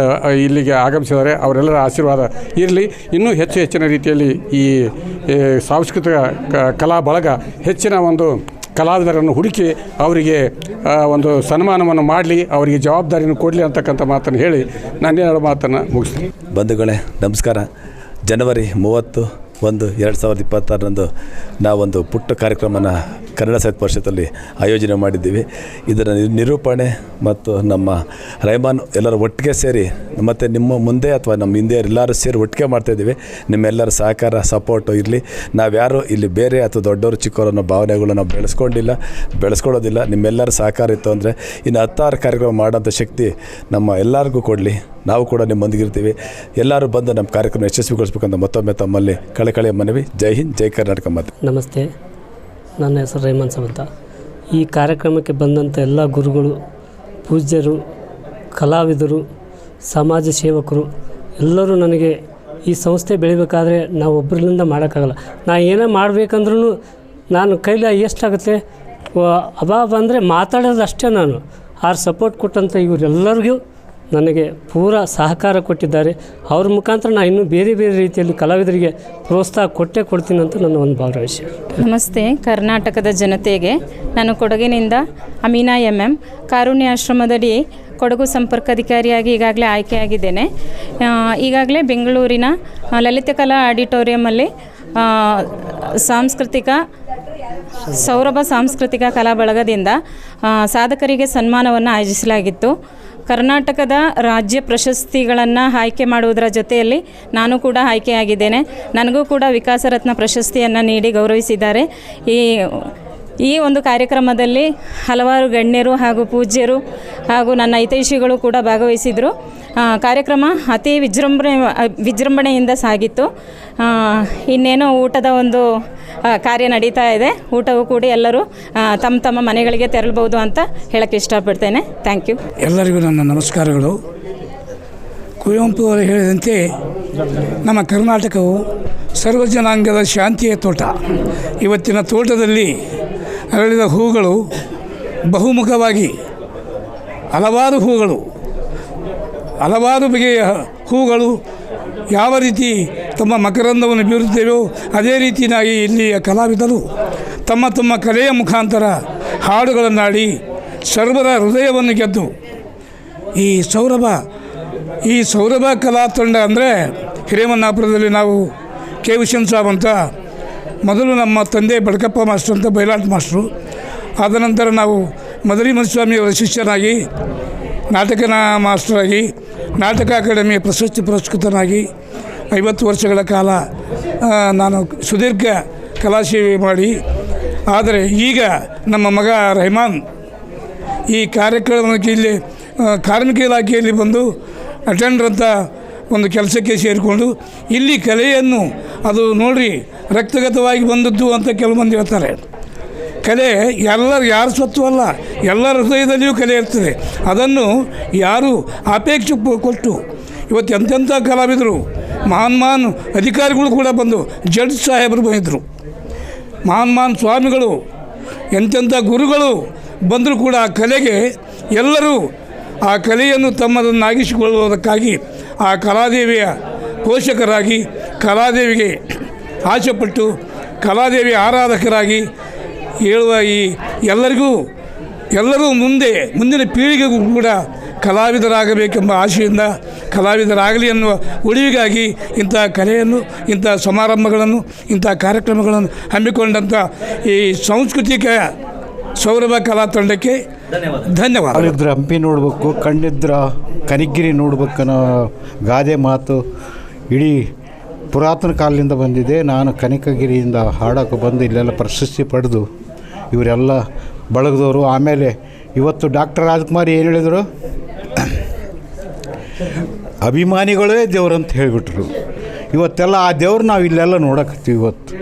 ಇಲ್ಲಿಗೆ ಆಗಮಿಸಿದ್ದಾರೆ. ಅವರೆಲ್ಲರ ಆಶೀರ್ವಾದ ಇರಲಿ. ಇನ್ನೂ ಹೆಚ್ಚಿನ ರೀತಿಯಲ್ಲಿ ಈ ಸಾಂಸ್ಕೃತಿಕ ಕಲಾ ಬಳಗ ಹೆಚ್ಚಿನ ಒಂದು ಕಲಾವಿದರನ್ನು ಹುಡುಕಿ ಅವರಿಗೆ ಒಂದು ಸನ್ಮಾನವನ್ನು ಮಾಡಲಿ, ಅವರಿಗೆ ಜವಾಬ್ದಾರಿಯನ್ನು ಕೊಡಲಿ ಅಂತಕ್ಕಂಥ ಮಾತನ್ನು ಹೇಳಿ ನಾನೇನು ಮಾತನ್ನು ಮುಗಿಸ್ತೀನಿ. ಬಂಧುಗಳೇ ನಮಸ್ಕಾರ. ಜನವರಿ 31/1/2026 ನಾವೊಂದು ಪುಟ್ಟ ಕಾರ್ಯಕ್ರಮನ ಕನ್ನಡ ಸಾಹಿತ್ಯ ಪರಿಷತ್ತಲ್ಲಿ ಆಯೋಜನೆ ಮಾಡಿದ್ದೀವಿ. ಇದರ ನಿರೂಪಣೆ ಮತ್ತು ನಮ್ಮ ರೆಹಮಾನ್ ಎಲ್ಲರೂ ಒಟ್ಟಿಗೆ ಸೇರಿ, ಮತ್ತು ನಿಮ್ಮ ಮುಂದೆ ಅಥವಾ ನಮ್ಮ ಹಿಂದೆ ಎಲ್ಲರೂ ಸೇರಿ ಒಟ್ಟಿಗೆ ಮಾಡ್ತಾಯಿದ್ದೀವಿ. ನಿಮ್ಮೆಲ್ಲರ ಸಹಕಾರ ಸಪೋರ್ಟು ಇರಲಿ. ನಾವ್ಯಾರು ಇಲ್ಲಿ ಬೇರೆ ಅಥವಾ ದೊಡ್ಡವರು ಚಿಕ್ಕವರು ಅನ್ನೋ ಭಾವನೆಗಳು ನಾವು ಬೆಳೆಸ್ಕೊಳ್ಳೋದಿಲ್ಲ. ನಿಮ್ಮೆಲ್ಲರ ಸಹಕಾರ ಇತ್ತು ಅಂದರೆ ಇನ್ನು 16 ಕಾರ್ಯಕ್ರಮ ಮಾಡೋಂಥ ಶಕ್ತಿ ನಮ್ಮ ಎಲ್ಲರಿಗೂ ಕೊಡಲಿ. ನಾವು ಕೂಡ ನಿಮ್ಮೊಂದಿಗಿರ್ತೀವಿ. ಎಲ್ಲರೂ ಬಂದು ನಮ್ಮ ಕಾರ್ಯಕ್ರಮ ಯಶಸ್ವಿಗೊಳಿಸ್ಬೇಕಂತ ಮತ್ತೊಮ್ಮೆ ತಮ್ಮಲ್ಲಿ ಕಳಕಳಿಯ ಮನವಿ. ಜೈ ಹಿಂದ್, ಜೈ ಕರ್ನಾಟಕ. ಮಾತು ನಮಸ್ತೆ, ನನ್ನ ಹೆಸರು ರೆಹಮಾನ್ ಸಾಬ್ ಅಂತ. ಈ ಕಾರ್ಯಕ್ರಮಕ್ಕೆ ಬಂದಂಥ ಎಲ್ಲ ಗುರುಗಳು, ಪೂಜ್ಯರು, ಕಲಾವಿದರು, ಸಮಾಜ ಸೇವಕರು ಎಲ್ಲರೂ ನನಗೆ ಈ ಸಂಸ್ಥೆ ಬೆಳಿಬೇಕಾದ್ರೆ ನಾವು ಒಬ್ಬರಿಂದ ಮಾಡೋಕ್ಕಾಗಲ್ಲ. ನಾನು ಏನೇ ಮಾಡಬೇಕಂದ್ರೂ ನಾನು ಕೈಲಿ ಎಷ್ಟಾಗುತ್ತೆ ಅಬಾಬ ಅಂದರೆ ಮಾತಾಡೋದು ಅಷ್ಟೇ. ನಾನು ಸಪೋರ್ಟ್ ಕೊಟ್ಟಂಥ ಇವರೆಲ್ಲರಿಗೂ ನನಗೆ ಪೂರ ಸಹಕಾರ ಕೊಟ್ಟಿದ್ದಾರೆ. ಅವ್ರ ಮುಖಾಂತರ ನಾನು ಇನ್ನೂ ಬೇರೆ ರೀತಿಯಲ್ಲಿ ಕಲಾವಿದರಿಗೆ ಪ್ರೋತ್ಸಾಹ ಕೊಡ್ತೀನಿ ಅಂತ ನನ್ನ ಒಂದು ಭಾವನೆ. ನಮಸ್ತೆ ಕರ್ನಾಟಕದ ಜನತೆಗೆ. ನಾನು ಕೊಡಗಿನಿಂದ ಅಮೀನಾ MM ಕಾರುಣ್ಯ ಆಶ್ರಮದಡಿ ಕೊಡಗು ಸಂಪರ್ಕಾಧಿಕಾರಿಯಾಗಿ ಈಗಾಗಲೇ ಆಯ್ಕೆಯಾಗಿದ್ದೇನೆ. ಈಗಾಗಲೇ ಬೆಂಗಳೂರಿನ ಲಲಿತಕಲಾ ಆಡಿಟೋರಿಯಮಲ್ಲಿ ಸೌರಭ ಸಾಂಸ್ಕೃತಿಕ ಕಲಾ ಬಳಗದಿಂದ ಸಾಧಕರಿಗೆ ಸನ್ಮಾನವನ್ನು ಆಯೋಜಿಸಲಾಗಿತ್ತು. ಕರ್ನಾಟಕದ ರಾಜ್ಯ ಪ್ರಶಸ್ತಿಗಳನ್ನು ಆಯ್ಕೆ ಮಾಡುವುದರ ಜೊತೆಯಲ್ಲಿ ನಾನು ಕೂಡ ಆಯ್ಕೆಯಾಗಿದ್ದೇನೆ. ನನಗೂ ಕೂಡ ವಿಕಾಸ ರತ್ನ ಪ್ರಶಸ್ತಿಯನ್ನು ನೀಡಿ ಗೌರವಿಸಿದ್ದಾರೆ. ಈ ಒಂದು ಕಾರ್ಯಕ್ರಮದಲ್ಲಿ ಹಲವಾರು ಗಣ್ಯರು ಹಾಗೂ ಪೂಜ್ಯರು ಹಾಗೂ ನನ್ನ ಹಿತೈಷಿಗಳು ಕೂಡ ಭಾಗವಹಿಸಿದರು. ಕಾರ್ಯಕ್ರಮ ಅತಿ ವಿಜೃಂಭಣೆಯಿಂದ ಸಾಗಿತ್ತು. ಇನ್ನೇನೋ ಊಟದ ಒಂದು ಕಾರ್ಯ ನಡೀತಾ ಇದೆ. ಊಟವೂ ಕೂಡ ಎಲ್ಲರೂ ತಮ್ಮ ಮನೆಗಳಿಗೆ ತೆರಳಬಹುದು ಅಂತ ಹೇಳಕ್ಕೆ ಇಷ್ಟಪಡ್ತೇನೆ. Thank you. ಎಲ್ಲರಿಗೂ ನನ್ನ ನಮಸ್ಕಾರಗಳು. ಕುವೆಂಪು ಅವರು ಹೇಳಿದಂತೆ ನಮ್ಮ ಕರ್ನಾಟಕವು ಸರ್ವಜನಾಂಗದ ಶಾಂತಿಯ ತೋಟ. ಇವತ್ತಿನ ತೋಟದಲ್ಲಿ ಅರಳಿದ ಹೂಗಳು ಬಹುಮುಖವಾಗಿ ಹಲವಾರು ಬಗೆಯ ಹೂಗಳು ಯಾವ ರೀತಿ ತಮ್ಮ ಮಕರಂದವನ್ನು ಬೀರುತ್ತೇವೋ ಅದೇ ರೀತಿಯಾಗಿ ಇಲ್ಲಿಯ ಕಲಾವಿದರು ತಮ್ಮ ಕಲೆಯ ಮುಖಾಂತರ ಹಾಡುಗಳನ್ನಾಡಿ ಸರ್ವರ ಹೃದಯವನ್ನು ಗೆದ್ದು ಈ ಸೌರಭ ಕಲಾ ತಂಡ ಅಂದರೆ ಹಿರೇಮನ್ನಾಪುರದಲ್ಲಿ ನಾವು ಕೆ ವಿಷನ್ ಸಾಬ್ ಅಂತ ಮೊದಲು ನಮ್ಮ ತಂದೆ ಬಡಕಪ್ಪ ಮಾಸ್ಟ್ರು ಅಂತ ಬಯಲಾಟ ಮಾಸ್ಟ್ರು, ಆದ ನಂತರ ನಾವು ಮದರಿ ಮಧುಸ್ವಾಮಿಯವರ ಶಿಷ್ಯನಾಗಿ ನಾಟಕ ಮಾಸ್ಟರಾಗಿ ನಾಟಕ ಅಕಾಡೆಮಿಯ ಪ್ರಶಸ್ತಿ ಪುರಸ್ಕೃತನಾಗಿ 50 ವರ್ಷಗಳ ಕಾಲ ನಾನು ಸುದೀರ್ಘ ಕಲಾಸೇವೆ ಮಾಡಿ, ಆದರೆ ಈಗ ನಮ್ಮ ಮಗ ರೆಹಮಾನ್ ಈ ಕಾರ್ಯಕ್ರಮಕ್ಕೆ ಇಲ್ಲಿ ಕಾರ್ಮಿಕ ಇಲಾಖೆಯಲ್ಲಿ ಬಂದು ಅಟೆಂಡರ್ ಅಂತ ಒಂದು ಕೆಲಸಕ್ಕೆ ಸೇರಿಕೊಂಡು ಇಲ್ಲಿ ಕಲೆಯನ್ನು ಅದು ನೋಡ್ರಿ ರಕ್ತಗತವಾಗಿ ಬಂದದ್ದು ಅಂತ ಕೆಲವು ಮಂದಿ ಹೇಳ್ತಾರೆ. ಕಲೆ ಯಾರ ಸ್ವತ್ತು ಅಲ್ಲ, ಎಲ್ಲರ ಹೃದಯದಲ್ಲಿಯೂ ಕಲೆ ಇರ್ತದೆ. ಅದನ್ನು ಯಾರು ಅಪೇಕ್ಷೆ ಕೊಟ್ಟು ಇವತ್ತು ಎಂತೆಂಥ ಕಲಾವಿದರು, ಮಹಾನ್ ಅಧಿಕಾರಿಗಳು ಕೂಡ ಬಂದು ಜಡ್ಜ್ ಸಾಹೇಬರು ಬಂದಿದ್ದರು, ಮಹಾನ್ ಸ್ವಾಮಿಗಳು, ಎಂತೆಂಥ ಗುರುಗಳು ಬಂದರೂ ಕೂಡ ಆ ಕಲೆಗೆ ಎಲ್ಲರೂ ಆ ಕಲೆಯನ್ನು ತಮ್ಮದನ್ನಾಗಿಸಿಕೊಳ್ಳುವುದಕ್ಕಾಗಿ ಆ ಕಲಾದೇವಿಯ ಪೋಷಕರಾಗಿ ಕಲಾದೇವಿಗೆ ಆಶೆಪಟ್ಟು ಕಲಾದೇವಿಯ ಆರಾಧಕರಾಗಿ ಹೇಳುವ ಈ ಎಲ್ಲರೂ ಮುಂದಿನ ಪೀಳಿಗೆಗೂ ಕೂಡ ಕಲಾವಿದರಾಗಬೇಕೆಂಬ ಆಶೆಯಿಂದ ಕಲಾವಿದರಾಗಲಿ ಎನ್ನುವ ಉಳಿವಿಗಾಗಿ ಇಂಥ ಕಲೆಯನ್ನು, ಇಂಥ ಸಮಾರಂಭಗಳನ್ನು, ಇಂಥ ಕಾರ್ಯಕ್ರಮಗಳನ್ನು ಹಮ್ಮಿಕೊಂಡಂಥ ಈ ಸಾಂಸ್ಕೃತಿಕ ಸೌರಭ ಕಲಾ ತಂಡಕ್ಕೆ ಧನ್ಯವಾದ. ಕಾಲಿದ್ರ ಹಂಪಿ ನೋಡಬೇಕು, ಕಣ್ಣಿದ್ರ ಕನಿಗಿರಿ ನೋಡ್ಬೇಕನ್ನೋ ಗಾದೆ ಮಾತು ಇಡೀ ಪುರಾತನ ಕಾಲದಿಂದ ಬಂದಿದೆ. ನಾನು ಕನಕಗಿರಿಯಿಂದ ಹಾಡೋಕ್ಕೆ ಬಂದು ಇಲ್ಲೆಲ್ಲ ಪ್ರಶಸ್ತಿ ಪಡೆದು ಇವರೆಲ್ಲ ಬಳಗದವರು. ಆಮೇಲೆ ಇವತ್ತು ಡಾಕ್ಟರ್ ರಾಜ್ಕುಮಾರ್ ಏನು ಹೇಳಿದರು, ಅಭಿಮಾನಿಗಳೇ ದೇವ್ರಂತ ಹೇಳಿಬಿಟ್ರು. ಇವತ್ತೆಲ್ಲ ಆ ದೇವ್ರು ನಾವು ಇಲ್ಲೆಲ್ಲ ನೋಡಕತ್ತೀವಿ. ಇವತ್ತು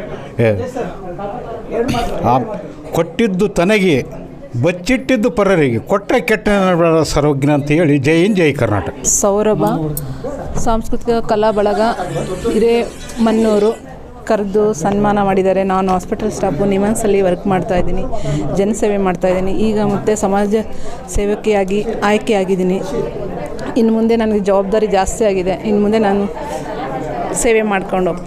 ಕೊಟ್ಟಿದ್ದು ತನಗೆ, ಬಚ್ಚಿಟ್ಟಿದ್ದು ಪರರಿಗೆ, ಕೊಟ್ಟರೆ ಕೆಟ್ಟ ಸರ್ವಜ್ಞ ಅಂತ ಹೇಳಿ ಜೈ ಹಿಂದ್ ಜೈ ಕರ್ನಾಟಕ. ಸೌರಭ ಸಾಂಸ್ಕೃತಿಕ ಕಲಾ ಬಳಗ ಹಿರೇಮನ್ನೂರು ಕರೆದು ಸನ್ಮಾನ ಮಾಡಿದ್ದಾರೆ. ನಾನು ಹಾಸ್ಪಿಟಲ್ ಸ್ಟಾಫು ನಿಮನ್ಸಲ್ಲಿ ವರ್ಕ್ ಮಾಡ್ತಾಯಿದ್ದೀನಿ, ಜನಸೇವೆ ಮಾಡ್ತಾಯಿದ್ದೀನಿ. ಈಗ ಮತ್ತೆ ಸಮಾಜ ಸೇವಕಿಯಾಗಿ ಆಯ್ಕೆಯಾಗಿದ್ದೀನಿ. ಇನ್ನು ಮುಂದೆ ನನಗೆ ಜವಾಬ್ದಾರಿ ಜಾಸ್ತಿ ಆಗಿದೆ. ಇನ್ನು ಮುಂದೆ ನಾನು ಸೇವೆ ಮಾಡ್ಕೊಂಡು ಹೋಗ್ತೀನಿ.